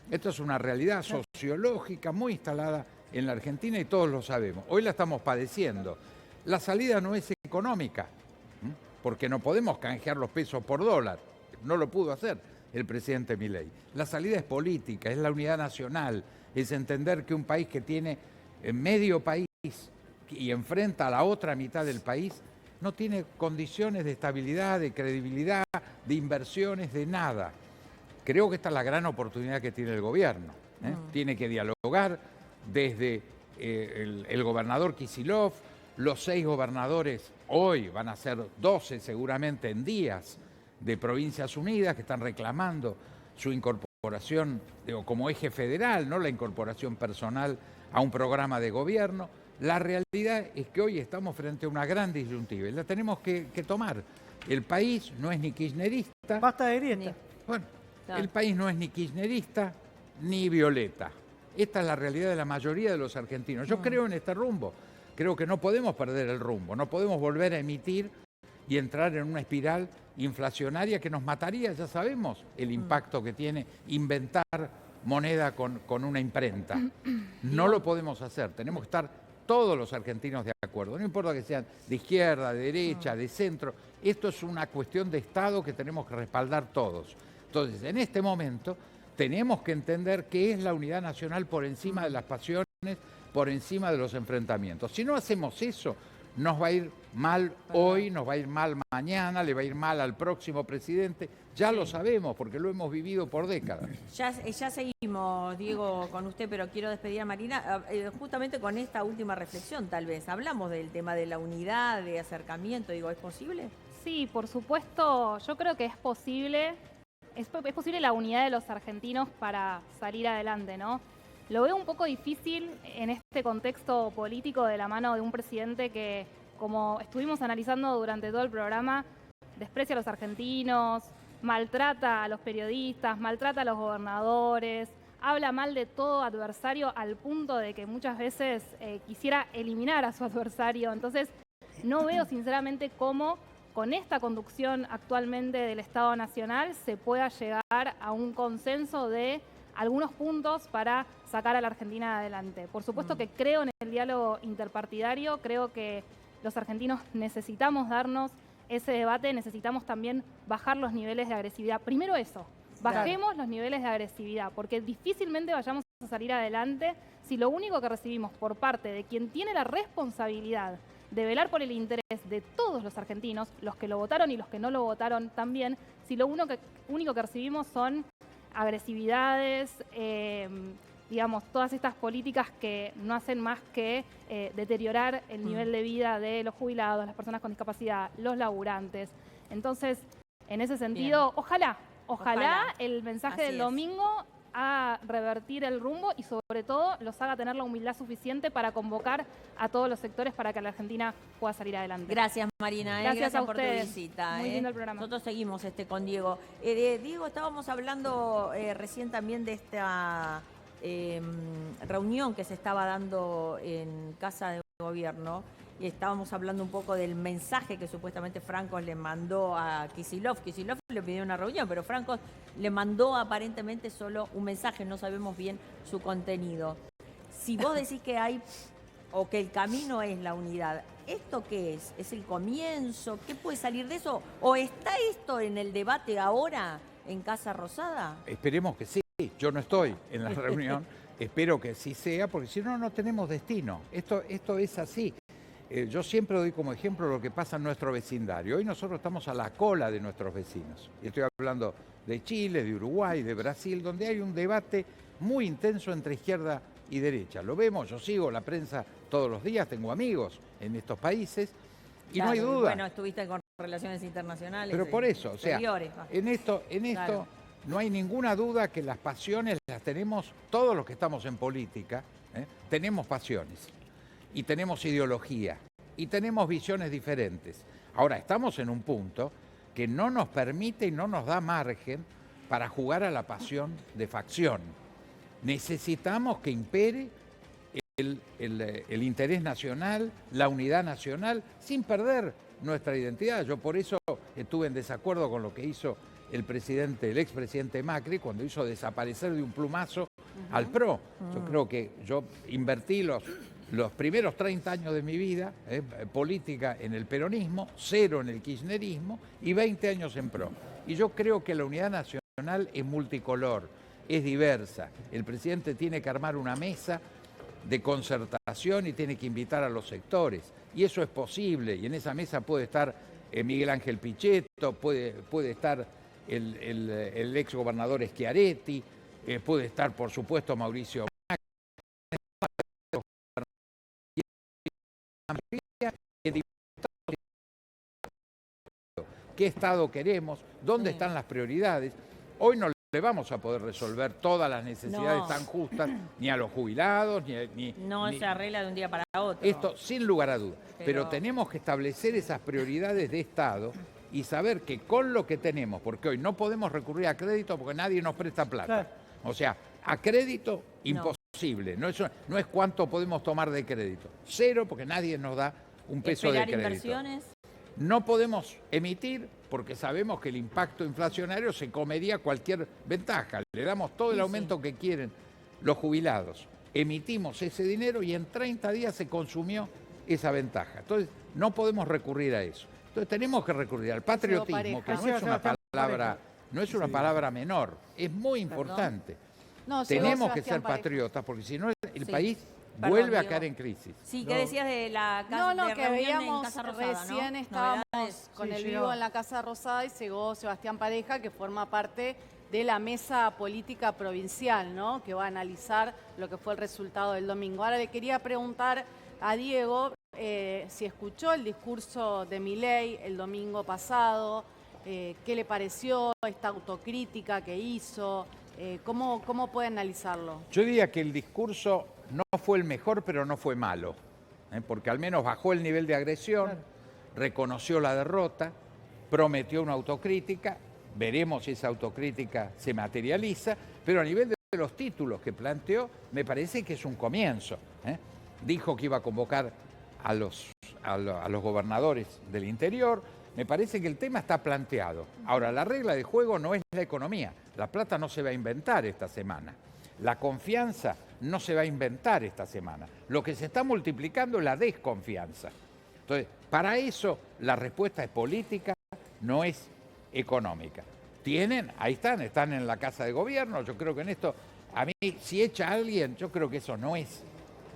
Esto es una realidad sociológica muy instalada en la Argentina y todos lo sabemos. Hoy la estamos padeciendo. La salida no es económica, porque no podemos canjear los pesos por dólar, no lo pudo hacer el presidente Milei. La salida es política, es la unidad nacional, es entender que un país que tiene medio país y enfrenta a la otra mitad del país no tiene condiciones de estabilidad, de credibilidad, de inversiones, de nada. Creo que esta es la gran oportunidad que tiene el gobierno. Tiene que dialogar desde el gobernador Kicillof, los 6 gobernadores, hoy van a ser 12 seguramente en días, de Provincias Unidas, que están reclamando su incorporación como eje federal, no la incorporación personal a un programa de gobierno. La realidad es que hoy estamos frente a una gran disyuntiva y la tenemos que tomar. El país no es ni kirchnerista. Basta de grieta. Bueno, el país no es ni kirchnerista ni violeta. Esta es la realidad de la mayoría de los argentinos. Yo creo en este rumbo. Creo que no podemos perder el rumbo, no podemos volver a emitir y entrar en una espiral inflacionaria que nos mataría. Ya sabemos el impacto que tiene inventar moneda con una imprenta. No lo podemos hacer, tenemos que estar todos los argentinos de acuerdo, no importa que sean de izquierda, de derecha, de centro. Esto es una cuestión de Estado que tenemos que respaldar todos. Entonces, en este momento tenemos que entender qué es la unidad nacional por encima de las pasiones, por encima de los enfrentamientos. Si no hacemos eso, nos va a ir mal hoy, nos va a ir mal mañana, le va a ir mal al próximo presidente. Ya lo sabemos porque lo hemos vivido por décadas. Ya seguimos, Diego, con usted, pero quiero despedir a Marina justamente con esta última reflexión, tal vez. Hablamos del tema de la unidad, de acercamiento, digo, ¿es posible? Sí, por supuesto, yo creo que es posible. Es posible la unidad de los argentinos para salir adelante, ¿no? Lo veo un poco difícil en este contexto político de la mano de un presidente que, como estuvimos analizando durante todo el programa, desprecia a los argentinos, maltrata a los periodistas, maltrata a los gobernadores, habla mal de todo adversario al punto de que muchas veces quisiera eliminar a su adversario. Entonces, no veo sinceramente cómo con esta conducción actualmente del Estado Nacional se pueda llegar a un consenso de algunos puntos para sacar a la Argentina adelante. Por supuesto que creo en el diálogo interpartidario, creo que los argentinos necesitamos darnos ese debate, necesitamos también bajar los niveles de agresividad. Primero eso, bajemos los niveles de agresividad, porque difícilmente vayamos a salir adelante si lo único que recibimos por parte de quien tiene la responsabilidad de velar por el interés de todos los argentinos, los que lo votaron y los que no lo votaron también, si lo único que recibimos son agresividades, digamos, todas estas políticas que no hacen más que deteriorar el nivel de vida de los jubilados, las personas con discapacidad, los laburantes. Entonces, en ese sentido, ojalá el mensaje del domingo a revertir el rumbo y sobre todo los haga tener la humildad suficiente para convocar a todos los sectores para que la Argentina pueda salir adelante. Gracias, Marina. Gracias a por tu ustedes. visita. Muy lindo el programa. Nosotros seguimos con Diego. Diego, estábamos hablando recién también de esta reunión que se estaba dando en Casa de Gobierno. Y estábamos hablando un poco del mensaje que supuestamente Franco le mandó a Kicillof. Kicillof le pidió una reunión, pero Franco le mandó aparentemente solo un mensaje, no sabemos bien su contenido. Si vos decís que hay, o que el camino es la unidad, ¿esto qué es? ¿Es el comienzo? ¿Qué puede salir de eso? ¿O está esto en el debate ahora en Casa Rosada? Esperemos que sí. Yo no estoy en la reunión, espero que sí sea, porque si no, no tenemos destino. Esto es así. Yo siempre doy como ejemplo lo que pasa en nuestro vecindario. Hoy nosotros estamos a la cola de nuestros vecinos. Y estoy hablando de Chile, de Uruguay, de Brasil, donde hay un debate muy intenso entre izquierda y derecha. Lo vemos, yo sigo la prensa todos los días, tengo amigos en estos países y Claro, no hay duda. Bueno, estuviste con relaciones internacionales. Pero por eso, o sea, exteriores. en esto Claro. no hay ninguna duda que las pasiones las tenemos todos los que estamos en política, tenemos pasiones y tenemos ideología y tenemos visiones diferentes. Ahora, estamos en un punto que no nos permite y no nos da margen para jugar a la pasión de facción. Necesitamos que impere el interés nacional, la unidad nacional, sin perder nuestra identidad. Yo por eso estuve en desacuerdo con lo que hizo el expresidente Macri, cuando hizo desaparecer de un plumazo al PRO. Yo creo que yo invertí los primeros 30 años de mi vida política en el peronismo, 0 en el kirchnerismo y 20 años en PRO. Y yo creo que la unidad nacional es multicolor, es diversa. El presidente tiene que armar una mesa de concertación y tiene que invitar a los sectores. Y eso es posible, y en esa mesa puede estar Miguel Ángel Pichetto, puede estar el ex gobernador Schiaretti, puede estar, por supuesto, Mauricio Macri. ¿Qué Estado queremos? ¿Dónde están las prioridades? Hoy no le vamos a poder resolver todas las necesidades tan justas, ni a los jubilados, No se arregla de un día para otro. esto sin lugar a dudas. Pero tenemos que establecer esas prioridades de Estado y saber que con lo que tenemos, porque hoy no podemos recurrir a crédito porque nadie nos presta plata. Claro. O sea, a crédito imposible. No es cuánto podemos tomar de crédito. 0 porque nadie nos da un peso de ¿Esperar crédito. inversiones? No podemos emitir porque sabemos que el impacto inflacionario se comería cualquier ventaja. Le damos todo el aumento que quieren los jubilados. Emitimos ese dinero y en 30 días se consumió esa ventaja. Entonces, no podemos recurrir a eso. Entonces, tenemos que recurrir al patriotismo, que no es una palabra, palabra menor, es muy importante. No, tenemos que Sebastián ser Pareja. patriotas porque si no el país Perdón, vuelve a Diego. caer en crisis. Sí, ¿qué decías de la casa No, de que reunión en veíamos Casa Rosada, recién ¿no? estábamos Novedades. con Sí, el llegó. vivo en la Casa Rosada y llegó Sebastián Pareja, que forma parte de la mesa política provincial, ¿no? Que va a analizar lo que fue el resultado del domingo. Ahora le quería preguntar a Diego si escuchó el discurso de Milei el domingo pasado, qué le pareció esta autocrítica que hizo, cómo puede analizarlo. Yo diría que el discurso no fue el mejor, pero no fue malo, porque al menos bajó el nivel de agresión, reconoció la derrota, prometió una autocrítica, veremos si esa autocrítica se materializa, pero a nivel de los títulos que planteó, me parece que es un comienzo. Dijo que iba a convocar a los gobernadores del interior. Me parece que el tema está planteado. Ahora, la regla de juego no es la economía. La plata no se va a inventar esta semana. La confianza no se va a inventar esta semana. Lo que se está multiplicando es la desconfianza. Entonces, para eso la respuesta es política, no es económica. Ahí están en la Casa de Gobierno. Yo creo que en esto, a mí, si echa a alguien, yo creo que eso no es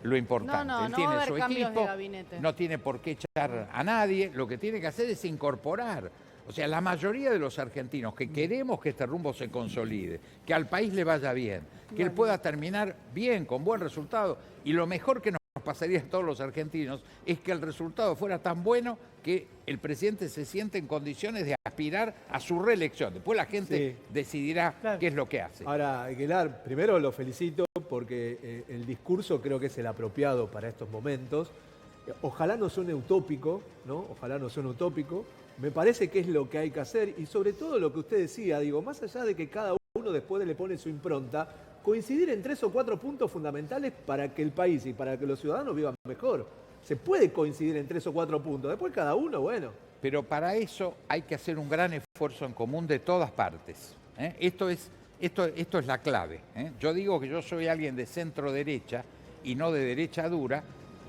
lo importante. No Él va a tiene haber su cambios equipo, de gabinete. no tiene por qué echar a nadie. Lo que tiene que hacer es incorporar. O sea, la mayoría de los argentinos que queremos que este rumbo se consolide, que al país le vaya bien, que él pueda terminar bien, con buen resultado. Y lo mejor que nos pasaría a todos los argentinos es que el resultado fuera tan bueno que el presidente se siente en condiciones de aspirar a su reelección. Después la gente decidirá qué es lo que hace. Ahora, Aguilar, primero lo felicito porque el discurso creo que es el apropiado para estos momentos. Ojalá no suene utópico, ¿no? Ojalá no suene utópico. Me parece que es lo que hay que hacer y sobre todo lo que usted decía, digo, más allá de que cada uno después le pone su impronta, coincidir en 3 o 4 puntos fundamentales para que el país y para que los ciudadanos vivan mejor. Se puede coincidir en 3 o 4 puntos, después cada uno, bueno. Pero para eso hay que hacer un gran esfuerzo en común de todas partes. Esto es la clave. Yo digo que yo soy alguien de centro derecha y no de derecha dura.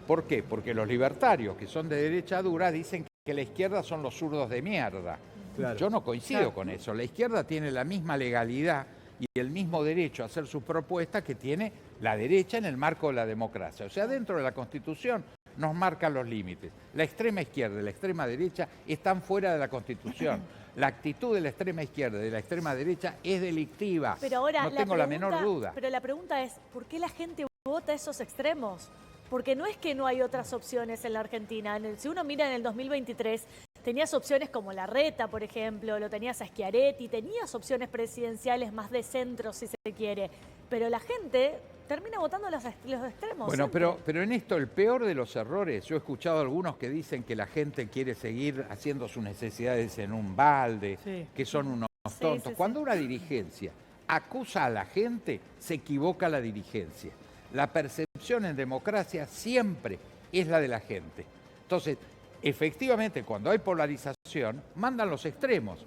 ¿Por qué? Porque los libertarios que son de derecha dura dicen que la izquierda son los zurdos de mierda. Claro. Yo no coincido con eso. La izquierda tiene la misma legalidad y el mismo derecho a hacer sus propuestas que tiene la derecha en el marco de la democracia. O sea, dentro de la Constitución nos marcan los límites. La extrema izquierda y la extrema derecha están fuera de la Constitución. La actitud de la extrema izquierda y de la extrema derecha es delictiva. Pero ahora no tengo la menor duda. Pero la pregunta es, ¿por qué la gente vota esos extremos. Porque no es que no hay otras opciones en la Argentina. Si uno mira en el 2023, tenías opciones como Larreta, por ejemplo, lo tenías a Schiaretti, tenías opciones presidenciales más de centro, si se quiere. Pero la gente termina votando los extremos. Bueno, pero en esto el peor de los errores, yo he escuchado a algunos que dicen que la gente quiere seguir haciendo sus necesidades en un balde, que son unos tontos. Cuando una dirigencia acusa a la gente, se equivoca la dirigencia. La percepción en democracia siempre es la de la gente. Entonces, efectivamente, cuando hay polarización, mandan los extremos.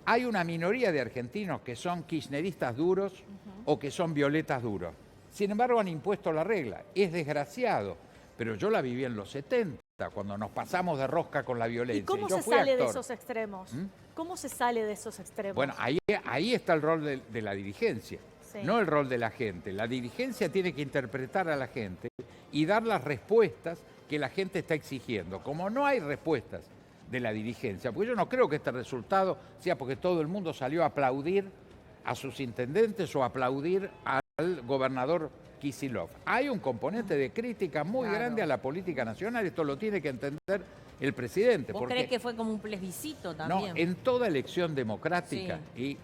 Hay una minoría de argentinos que son kirchneristas duros o que son violetas duros. Sin embargo, han impuesto la regla. Es desgraciado, pero yo la viví en los 70, cuando nos pasamos de rosca con la violencia. ¿Y cómo se sale de esos extremos? ¿Cómo se sale de esos extremos? Bueno, ahí está el rol de la dirigencia. No el rol de la gente. La dirigencia tiene que interpretar a la gente y dar las respuestas que la gente está exigiendo. Como no hay respuestas de la dirigencia, porque yo no creo que este resultado sea porque todo el mundo salió a aplaudir a sus intendentes o a aplaudir al gobernador Kicillof. Hay un componente de crítica muy grande a la política nacional, esto lo tiene que entender el presidente. ¿Vos crees que fue como un plebiscito también? No, en toda elección democrática, y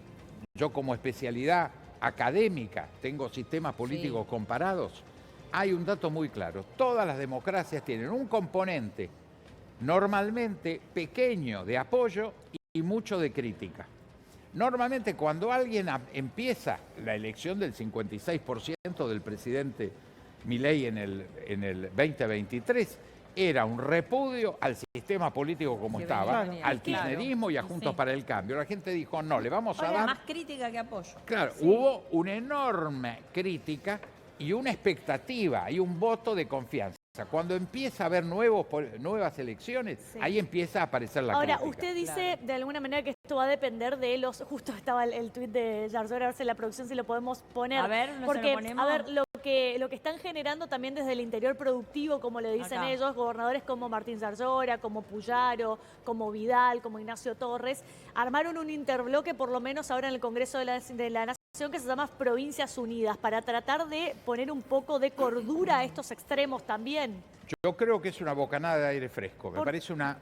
yo como especialidad académica, tengo sistemas políticos comparados, hay un dato muy claro. Todas las democracias tienen un componente normalmente pequeño de apoyo y mucho de crítica. Normalmente cuando alguien empieza la elección del 56% del presidente Milei en el 2023, era un repudio al sistema político como estaba, al kirchnerismo y a Juntos para el Cambio. La gente dijo, no, le vamos a dar... más crítica que apoyo. Claro, hubo una enorme crítica y una expectativa y un voto de confianza. Cuando empieza a haber nuevas elecciones, ahí empieza a aparecer la crítica. Ahora, usted dice de alguna manera que esto va a depender de los... Justo estaba el tuit de Yarzora, a ver si la producción si lo podemos poner. A ver, porque, a ver, lo que están generando también desde el interior productivo, como le dicen ellos, gobernadores como Martín Zarzora, como Puyaro, como Vidal, como Ignacio Torres, armaron un interbloque, por lo menos ahora en el Congreso de la Nación, que se llama Provincias Unidas, para tratar de poner un poco de cordura a estos extremos también. Yo creo que es una bocanada de aire fresco. Me parece una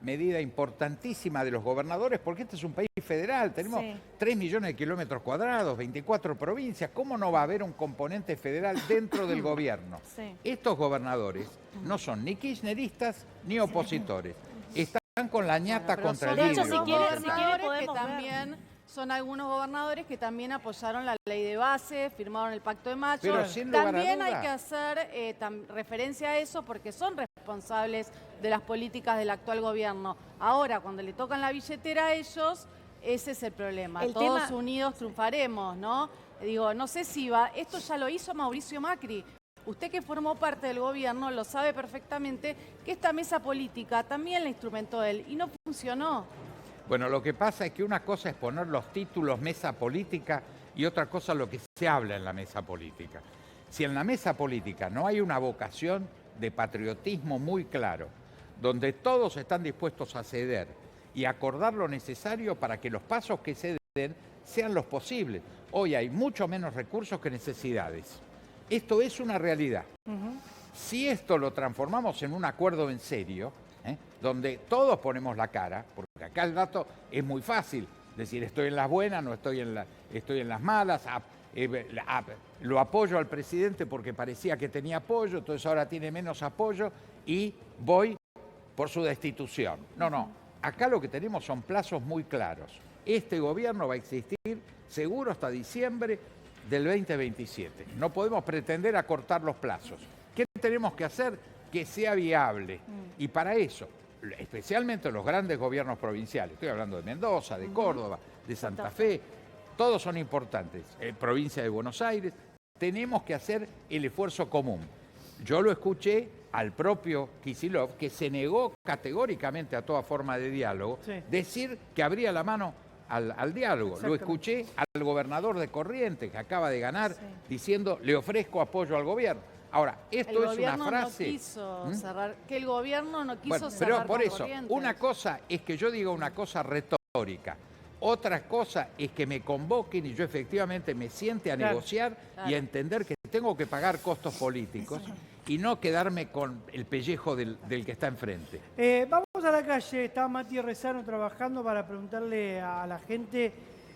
medida importantísima de los gobernadores, porque este es un país federal. Tenemos 3 millones de kilómetros cuadrados, 24 provincias. ¿Cómo no va a haber un componente federal dentro del gobierno? Estos gobernadores no son ni kirchneristas ni opositores. Están con la ñata contra el vidrio. Si quiere podemos también... Son algunos gobernadores que también apoyaron la ley de base, firmaron el pacto de mayo. Pero sin lugar a también duda, hay que hacer referencia a eso porque son responsables de las políticas del actual gobierno. Ahora, cuando le tocan la billetera a ellos, ese es el problema. Todos unidos triunfaremos, ¿no? Digo, no sé si va... Esto ya lo hizo Mauricio Macri. Usted que formó parte del gobierno lo sabe perfectamente que esta mesa política también la instrumentó él y no funcionó. Bueno, lo que pasa es que una cosa es poner los títulos mesa política y otra cosa lo que se habla en la mesa política. Si en la mesa política no hay una vocación de patriotismo muy claro, donde todos están dispuestos a ceder y acordar lo necesario para que los pasos que se den sean los posibles. Hoy hay mucho menos recursos que necesidades. Esto es una realidad. Si esto lo transformamos en un acuerdo en serio, donde todos ponemos la cara, porque acá el dato es muy fácil, decir estoy en las buenas, no estoy en las malas, lo apoyo al presidente porque parecía que tenía apoyo, entonces ahora tiene menos apoyo y voy por su destitución. No, acá lo que tenemos son plazos muy claros. Este gobierno va a existir seguro hasta diciembre del 2027. No podemos pretender acortar los plazos. ¿Qué tenemos que hacer? Que sea viable. Y para eso, especialmente los grandes gobiernos provinciales, estoy hablando de Mendoza, de Córdoba, de Santa Fe, todos son importantes, provincia de Buenos Aires, tenemos que hacer el esfuerzo común. Yo lo escuché al propio Kicillof, que se negó categóricamente a toda forma de diálogo, decir que abría la mano al diálogo. Lo escuché al gobernador de Corrientes, que acaba de ganar, diciendo, le ofrezco apoyo al gobierno. Ahora, esto es una frase... No quiso cerrar, que el gobierno no quiso cerrar pero por con eso, Corrientes. una cosa es que yo diga una cosa retórica, otra cosa es que me convoquen y yo efectivamente me siente a negociar y a entender que tengo que pagar costos políticos y no quedarme con el pellejo del que está enfrente. Vamos a la calle, está Mati Rezano trabajando para preguntarle a la gente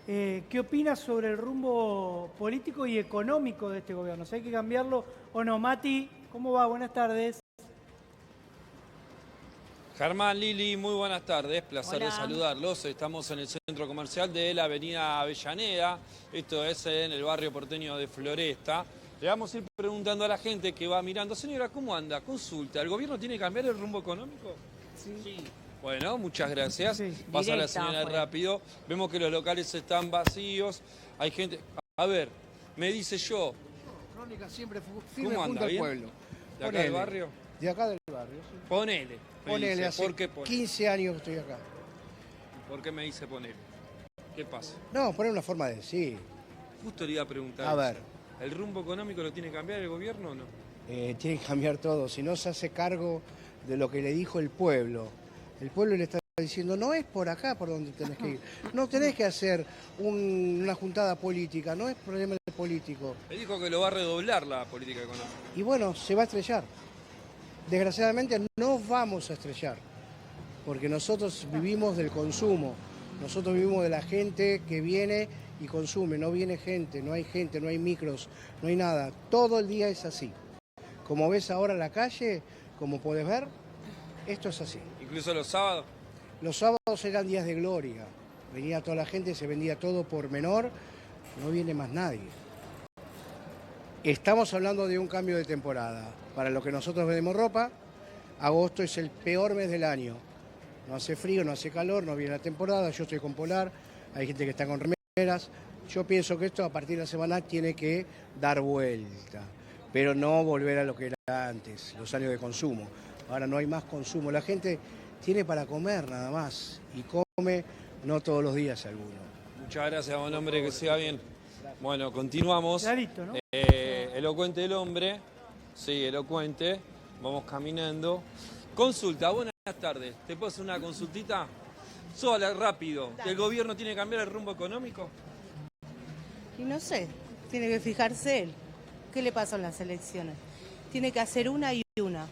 qué opina sobre el rumbo político y económico de este gobierno. ¿Si hay que cambiarlo o no? Mati, ¿cómo va? Buenas tardes. Germán, Lili, muy buenas tardes, placer Hola. de saludarlos. Estamos en el centro comercial de la avenida Avellaneda, esto es en el barrio porteño de Floresta. Le vamos a ir preguntando a la gente que va mirando, señora, ¿cómo anda? Consulta, ¿el gobierno tiene que cambiar el rumbo económico? Sí. Bueno, muchas gracias. Sí. Pasa la Directa, señora fue. rápido. Vemos que los locales están vacíos, hay gente... A ver, me dice yo, Crónica siempre firme ¿cómo junto anda? al ¿Bien? pueblo. ¿De acá del barrio? De acá del barrio, sí. Ponele. me Ponele, dice. hace ¿Por qué ponele? 15 años que estoy acá. ¿Por qué me dice ponele? ¿Qué pasa? No, poner una forma de decir. Justo le iba a preguntar. A eso. ver. ¿El rumbo económico lo tiene que cambiar el gobierno o no? Tiene que cambiar todo, si no se hace cargo de lo que le dijo el pueblo. El pueblo le está diciendo, no es por acá por donde tenés que ir. No tenés que hacer una juntada política, no es problema del político. Le dijo que lo va a redoblar la política económica. Y bueno, se va a estrellar. Desgraciadamente no vamos a estrellar, porque nosotros vivimos del consumo, nosotros vivimos de la gente que viene y consume, no viene gente, no hay micros, no hay nada. Todo el día es así. Como ves ahora en la calle, como puedes ver, esto es así. Incluso los sábados. Los sábados eran días de gloria, venía toda la gente, se vendía todo por menor, no viene más nadie. Estamos hablando de un cambio de temporada. Para lo que nosotros vendemos ropa, agosto es el peor mes del año. No hace frío, no hace calor, no viene la temporada, yo estoy con polar, hay gente que está con remeras. Yo pienso que esto a partir de la semana tiene que dar vuelta, pero no volver a lo que era antes, los años de consumo. Ahora no hay más consumo, la gente tiene para comer nada más y come no todos los días alguno. Muchas gracias, buen hombre, que siga bien. Bueno, continuamos. Clarito, ¿no? Elocuente el hombre. Sí, elocuente. Vamos caminando. Consulta, buenas tardes. ¿Te puedo hacer una consultita? Sola, rápido. ¿Que el gobierno tiene que cambiar el rumbo económico? Y no sé, tiene que fijarse él. ¿Qué le pasó en las elecciones? Tiene que hacer una y una.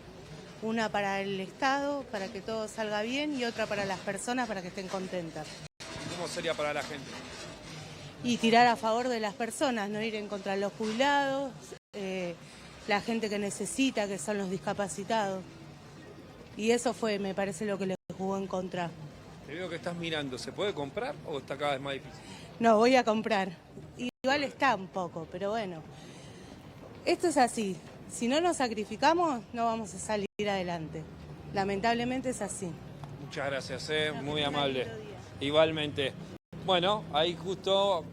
Una para el Estado, para que todo salga bien, y otra para las personas, para que estén contentas. ¿Cómo sería para la gente? Y tirar a favor de las personas, no ir en contra de los jubilados, la gente que necesita, que son los discapacitados. Y eso fue, me parece, lo que le jugó en contra. Te veo que estás mirando. ¿Se puede comprar o está cada vez más difícil? No, voy a comprar. Igual está un poco, pero bueno. Esto es así. Si no nos sacrificamos, no vamos a salir adelante. Lamentablemente es así. Muchas gracias, muy amable. Igualmente. Bueno, ahí justo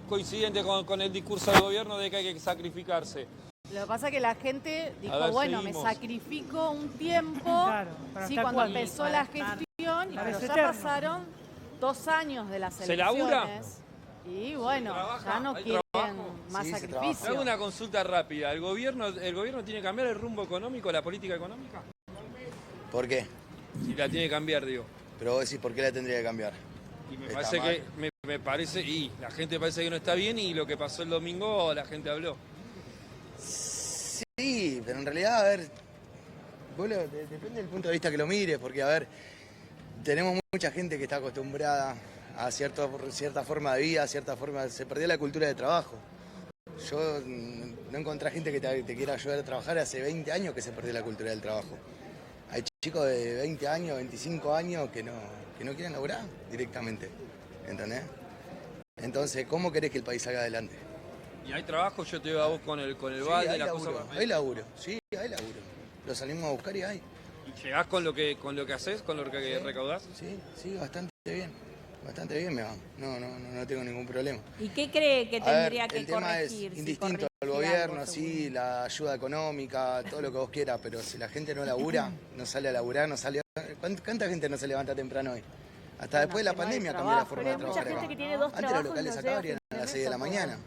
coincidente con el discurso del gobierno de que hay que sacrificarse. Lo que pasa es que la gente dijo, A ver, bueno, seguimos. me sacrifico un tiempo, Claro, pero sí, ¿hasta cuando cuándo? empezó la gestión, pero Parece ya eterno. pasaron 2 años de las ¿Se elecciones. labura? Y bueno, trabaja? ya no ¿Hay quieren trabajo? más Sí, se Te sacrificio. hago una consulta rápida. ¿El gobierno tiene que cambiar el rumbo económico, la política económica? ¿Por qué? Si la tiene que cambiar, digo. Pero vos decís, ¿por qué la tendría que cambiar? Y me Está parece mal. que me parece, y la gente parece que no está bien, y lo que pasó el domingo la gente habló. Sí, pero en realidad, a ver, depende del punto de vista que lo mires, porque, a ver, tenemos mucha gente que está acostumbrada a cierta forma de vida, se perdió la cultura de trabajo. Yo no encontré gente que te quiera ayudar a trabajar hace 20 años que se perdió la cultura del trabajo. Hay chicos de 20 años, 25 años que no quieren laburar directamente, ¿entendés? Entonces, ¿cómo querés que el país salga adelante? ¿Y hay trabajo? Yo te veo a vos con el Sí, balde, hay las laburo, cosas. hay laburo, sí, hay laburo. Lo salimos a buscar y hay. ¿Y llegás con lo que haces, con lo que recaudás? Sí, bastante bien me va. No tengo ningún problema. ¿Y qué cree que A ver, tendría que el tema corregir? es si indistinto al corregir gobierno, algo, sí, según? la ayuda económica, todo lo que vos quieras, pero si la gente no labura, no sale a laburar, no sale... ¿Cuánta gente no se levanta temprano hoy? Hasta después de la que no hay pandemia cambió la trabajo, forma Pero de hay mucha trabajar gente acá. que tiene 2 Antes los trabajos y locales no acá llega abrían a las 6 de la mañana.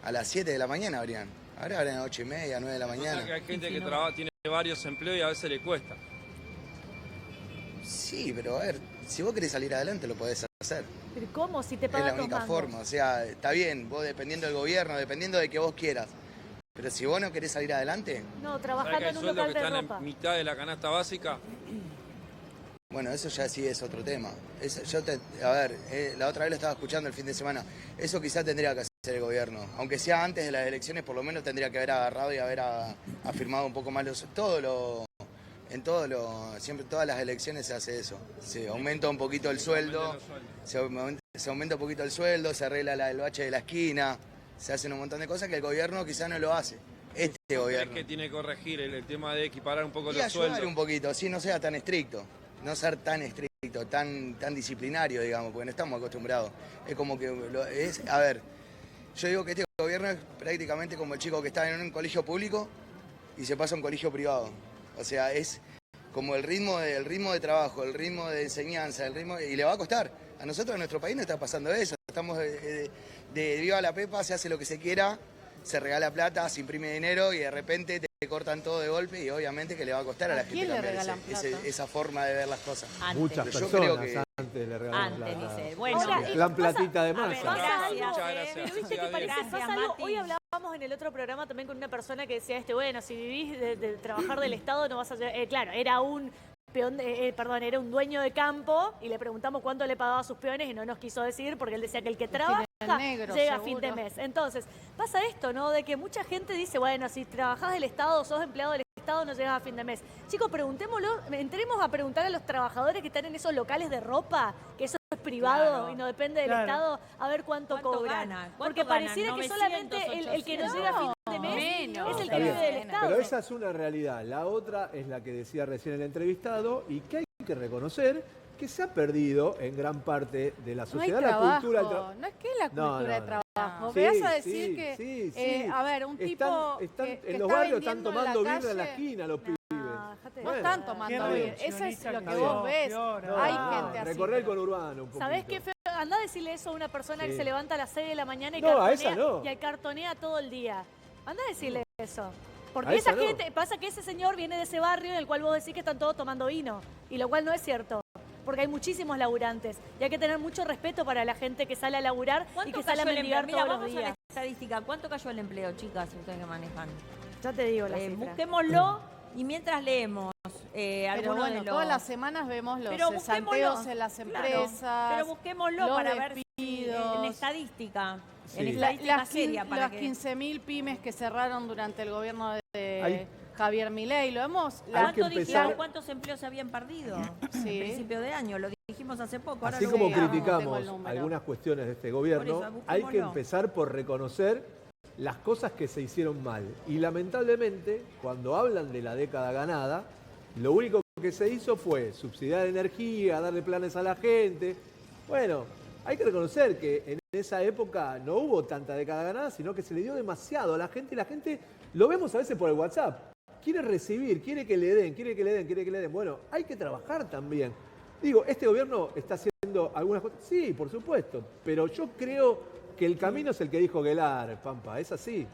A las 7 de la mañana abrían. Ahora abren a 8:30, 9 de la O sea, mañana. que hay gente que tiene varios empleos y a veces le cuesta. Sí, pero a ver, si vos querés salir adelante lo podés hacer. ¿Pero cómo? Si te Es pagan la 2 única mangos. forma, o sea, está bien, vos dependiendo del gobierno, dependiendo de que vos quieras. Pero si vos no querés salir adelante, No, ¿Sabés trabajando que hay en un sueldos local que de están ropa. en mitad de la canasta básica? bueno, eso ya sí es otro tema. La otra vez lo estaba escuchando el fin de semana. Eso quizás tendría que hacer el gobierno. Aunque sea antes de las elecciones, por lo menos tendría que haber agarrado y haber afirmado un poco más siempre todas las elecciones se hace eso. Se aumenta un poquito el sueldo, se aumenta un poquito el sueldo, se arregla el bache de la esquina, se hacen un montón de cosas que el gobierno quizás no lo hace. Este ¿Crees gobierno. que tiene que corregir el tema de equiparar un poco Y los ayudar sueldos? un poquito, sí, no sea tan estricto. No ser tan estricto, tan disciplinario, digamos, porque no estamos acostumbrados. Es como que, yo digo que este gobierno es prácticamente como el chico que está en un colegio público y se pasa a un colegio privado. O sea, es como el ritmo de trabajo, el ritmo de enseñanza, y le va a costar. A nosotros en nuestro país no está pasando eso. Estamos de viva la pepa, se hace lo que se quiera, se regala plata, se imprime dinero y de repente te cortan todo de golpe y obviamente que le va a costar a la gente quién le cambiar regalan plata? esa forma de ver las cosas. Antes. Muchas Yo personas creo que- antes le regalaban Antes, plata. dice. Bueno, Ahora, El plan platita de a ver, masa. Pasa Gracias. algo, Muchas gracias. pero viste que Siga parece, bien. pasa Gracias, algo. Mati. Hoy hablábamos en el otro programa también con una persona que decía, bueno, si vivís de trabajar del Estado no vas a llegar. Claro, era un peón, era un dueño de campo y le preguntamos cuánto le pagaba a sus peones y no nos quiso decir porque él decía que el que trabaja negro, llega a seguro. fin de mes. Entonces, pasa esto, ¿no? De que mucha gente dice, bueno, si trabajás del Estado, sos empleado del Estado, no llegas a fin de mes. Chicos, entremos a preguntar a los trabajadores que están en esos locales de ropa, que eso es privado Claro. y no depende del Claro. Estado, a ver cuánto cobran. gana? ¿Cuánto Porque ganan? pareciera que 900, solamente el que no llega a fin de mes menos. es el Está que vive bien. del Estado. Pero esa es una realidad. La otra es la que decía recién el entrevistado y que hay que reconocer que se ha perdido en gran parte de la No hay sociedad la trabajo, cultura del trabajo. no es que la No, cultura de no, trabajo. Sí, Me vas a decir sí, que, sí, sí. a ver, un tipo Están que en los está barrios están vendiendo en tomando la birra en la calle, esquina los pibes. Dejate de no Bueno, están Qué tomando bien. Eso es reduccionista lo que que sos, vos ves. Fiora. Hay No, gente así. recorrer el pero- conurbano un poquito. ¿Sabés qué feo? Andá a decirle eso a una persona que Sí. se levanta a las 6 de la mañana y No, a cartonea, esa no. y cartonea todo el día. Andá a decirle eso. A Porque esa esa no. gente, pasa que ese señor viene de ese barrio en el cual vos decís que están todos tomando vino. Y lo cual no es cierto. Porque hay muchísimos laburantes. Y hay que tener mucho respeto para la gente que sale a laburar y que sale a cayó el empleo? mendigar Mira, todos los vamos a la días. estadística. ¿Cuánto cayó el empleo, chicas, ustedes que manejan? Ya te digo la cifra. Busquémoslo y mientras leemos Pero algunos bueno, de los... todas las semanas vemos los Pero cesanteos busquémoslo, en las claro, empresas. pero busquémoslo los para ver si despidos. en estadística, Sí. en La- estadística las seria para las que... 15.000 pymes que cerraron durante el gobierno de Hay- Javier Milei, lo hemos... Hay que ¿Cuánto empezar- dijimos cuántos empleos se habían perdido? Sí. A principio de año, lo dijimos hace poco. Ahora Así lo como buscamos. tengo criticamos el número. algunas cuestiones de este gobierno, Por eso, hay que busquémoslo. empezar por reconocer las cosas que se hicieron mal. Y lamentablemente, cuando hablan de la década ganada, lo único que se hizo fue subsidiar energía, darle planes a la gente. Bueno, hay que reconocer que en esa época no hubo tanta década ganada, sino que se le dio demasiado a la gente y la gente lo vemos a veces por el WhatsApp. Quiere recibir, quiere que le den, quiere que le den, quiere que le den. Bueno, hay que trabajar también. Digo, ¿este gobierno está haciendo algunas cosas? Sí, por supuesto, pero yo creo que el camino es el que dijo Guelar, Pampa, es así.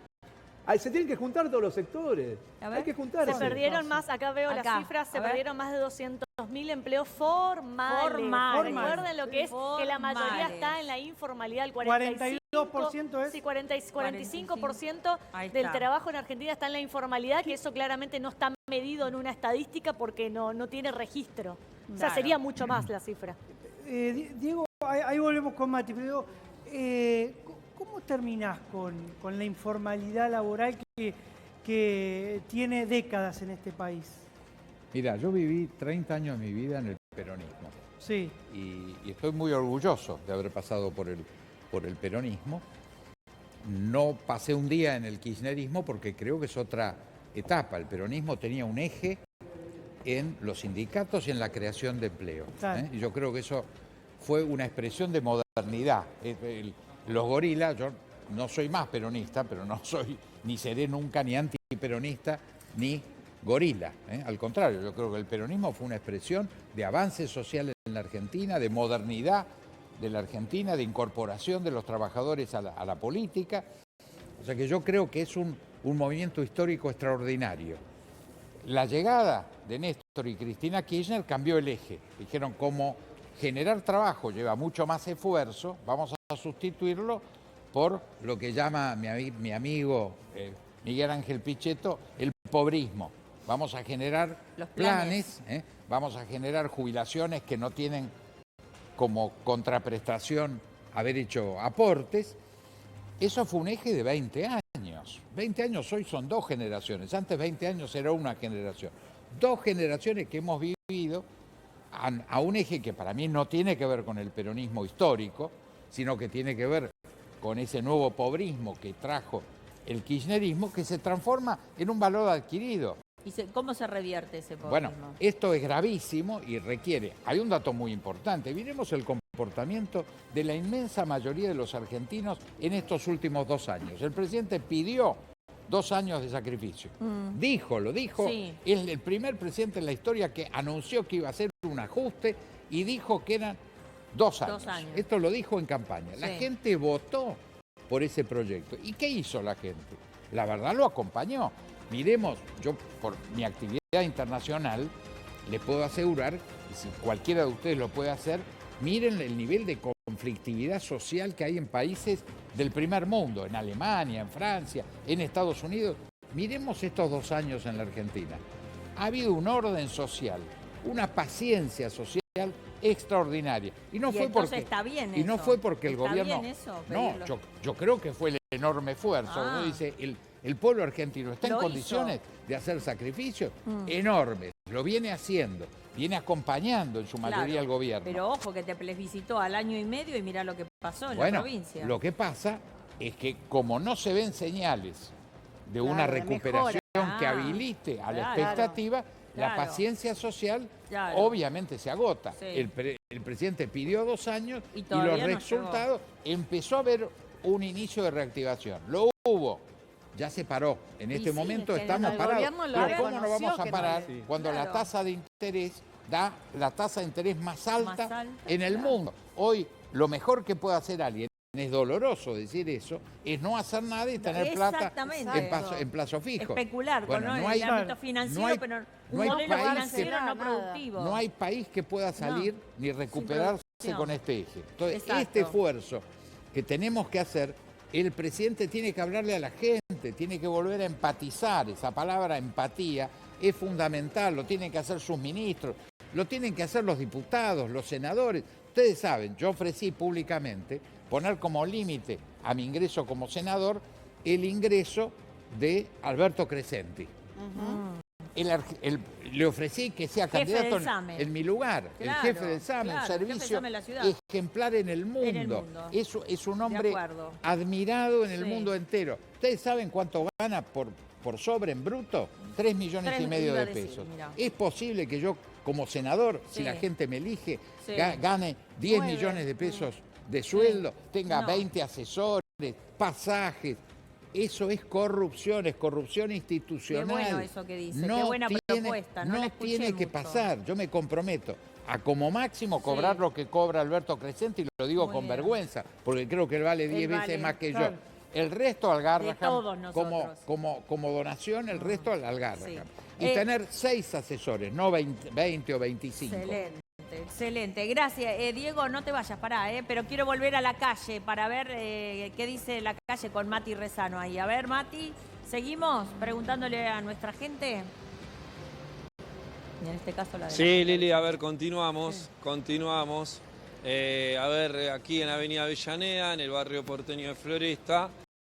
Se tienen que juntar todos los sectores. A ver. Hay que juntarse. Se perdieron más, acá veo Acá, las cifras, a se ver. perdieron más de 200.000 empleos formales. Formales. Recuerden lo que es que la mayoría Formales. está en la informalidad, el 42% es. Sí, 45% Ahí del está. trabajo en Argentina está en la informalidad, que eso claramente no está medido en una estadística porque no tiene registro. O sea, Claro. sería mucho más la cifra. Diego, ahí volvemos con Mati, pero ¿cómo terminás con la informalidad laboral que tiene décadas en este país? Mira, yo viví 30 años de mi vida en el peronismo Sí, y estoy muy orgulloso de haber pasado por el peronismo. No pasé un día en el kirchnerismo porque creo que es otra etapa. El peronismo tenía un eje en los sindicatos y en la creación de empleo. Claro. Y yo creo que eso fue una expresión de modernidad. Los gorilas, yo no soy más peronista, pero no soy ni seré nunca ni antiperonista ni gorila. Al contrario, yo creo que el peronismo fue una expresión de avances sociales en la Argentina, de modernidad de la Argentina, de incorporación de los trabajadores a la política. O sea que yo creo que es un movimiento histórico extraordinario. La llegada de Néstor y Cristina Kirchner cambió el eje. Dijeron, como generar trabajo lleva mucho más esfuerzo, vamos a sustituirlo por lo que llama mi amigo Miguel Ángel Pichetto, el pobrismo. Vamos a generar Los planes, vamos a generar jubilaciones que no tienen como contraprestación haber hecho aportes. Eso fue un eje de 20 años. 20 años hoy son 2 generaciones. Antes 20 años era una generación. 2 generaciones que hemos vivido a un eje que para mí no tiene que ver con el peronismo histórico, sino que tiene que ver con ese nuevo pobrismo que trajo el kirchnerismo, que se transforma en un valor adquirido. ¿Y cómo se revierte ese pobrismo? Bueno, esto es gravísimo y requiere... Hay un dato muy importante. Miremos el comportamiento de la inmensa mayoría de los argentinos en estos últimos 2 años. El presidente pidió 2 años de sacrificio. Lo dijo. Sí. Es el primer presidente en la historia que anunció que iba a hacer un ajuste y dijo que eran 2 años. 2 años. Esto lo dijo en campaña. La Sí. gente votó por ese proyecto. ¿Y qué hizo la gente? La verdad lo acompañó. Miremos, yo por mi actividad internacional le puedo asegurar, y si cualquiera de ustedes lo puede hacer, miren el nivel de conflictividad social que hay en países del primer mundo, en Alemania, en Francia, en Estados Unidos. Miremos estos 2 años en la Argentina. Ha habido un orden social, una paciencia social extraordinaria. Y no fue entonces porque está bien y no eso. fue porque el ¿Está gobierno bien eso, no, pedirlo? yo creo que fue el enorme esfuerzo. Ah. Uno dice, el pueblo argentino está en Lo condiciones hizo. de hacer sacrificios enormes. Lo viene haciendo, viene acompañando en su mayoría Claro, al gobierno. Pero ojo que te plebiscitó al año y medio y mirá lo que pasó en la Bueno, provincia. lo que pasa es que como no se ven señales de una Claro, de recuperación mejora. que habilite a la Claro. expectativa, la Claro. paciencia social Claro. obviamente se agota. Sí. El presidente pidió 2 años Y y todavía los no resultados empezó a haber un inicio de reactivación. Lo hubo. Ya se paró. En Y este sí, momento es que estamos el parados. gobierno lo Pero ¿cómo no reconoció vamos a que no parar le- cuando la Claro. tasa de interés da la tasa de interés más alta, Más alta, en el claro. mundo? Hoy lo mejor que puede hacer alguien, es doloroso decir eso, es no hacer nada y tener plata Exactamente. en plazo fijo. Especular Bueno, con no el hay- ámbito financiero, no hay- pero no un hay modelo país financiero que- no nada. productivo. No hay país que pueda salir ni recuperarse producción. con este eje. Entonces, Exacto. este esfuerzo que tenemos que hacer, el presidente tiene que hablarle a la gente, tiene que volver a empatizar. Esa palabra empatía es fundamental, lo tienen que hacer sus ministros, lo tienen que hacer los diputados, los senadores. Ustedes saben, yo ofrecí públicamente poner como límite a mi ingreso como senador el ingreso de Alberto Crescenti. Le ofrecí que sea Jefe candidato del SAME. en mi lugar, Claro, el jefe del SAME, claro, un el jefe del servicio SAME en la ciudad. ejemplar en el mundo. En el mundo. Es un De hombre acuerdo. admirado en el Sí. mundo entero. ¿Ustedes saben cuánto gana por sobre en bruto? 3,5 millones de iba a decir, pesos. mirá. Es posible que yo, como senador, si Sí. la gente me elige, Sí. gane 10 9. millones de pesos de sueldo, tenga No. 20 asesores, pasajes. Eso es corrupción institucional. Qué bueno eso que dice, qué buena propuesta, no la escuché tiene que mucho. pasar. Yo me comprometo a como máximo cobrar lo que cobra Alberto Crescenti, y lo digo Muy con bien. vergüenza, porque creo que él vale 10 veces vale, más que claro. yo. El resto al Garrahan, todos nosotros. como donación, el resto al Garrahan. Sí. Y tener 6 asesores, no 20 o 25. Excelente. Gracias. Diego, no te vayas, pará, pero quiero volver a la calle para ver qué dice la calle con Mati Rezano ahí. A ver, Mati, ¿seguimos preguntándole a nuestra gente? Y en este caso la de Sí, Lili, a ver, continuamos. A ver, aquí en Avenida Avellaneda, en el barrio porteño de Floresta,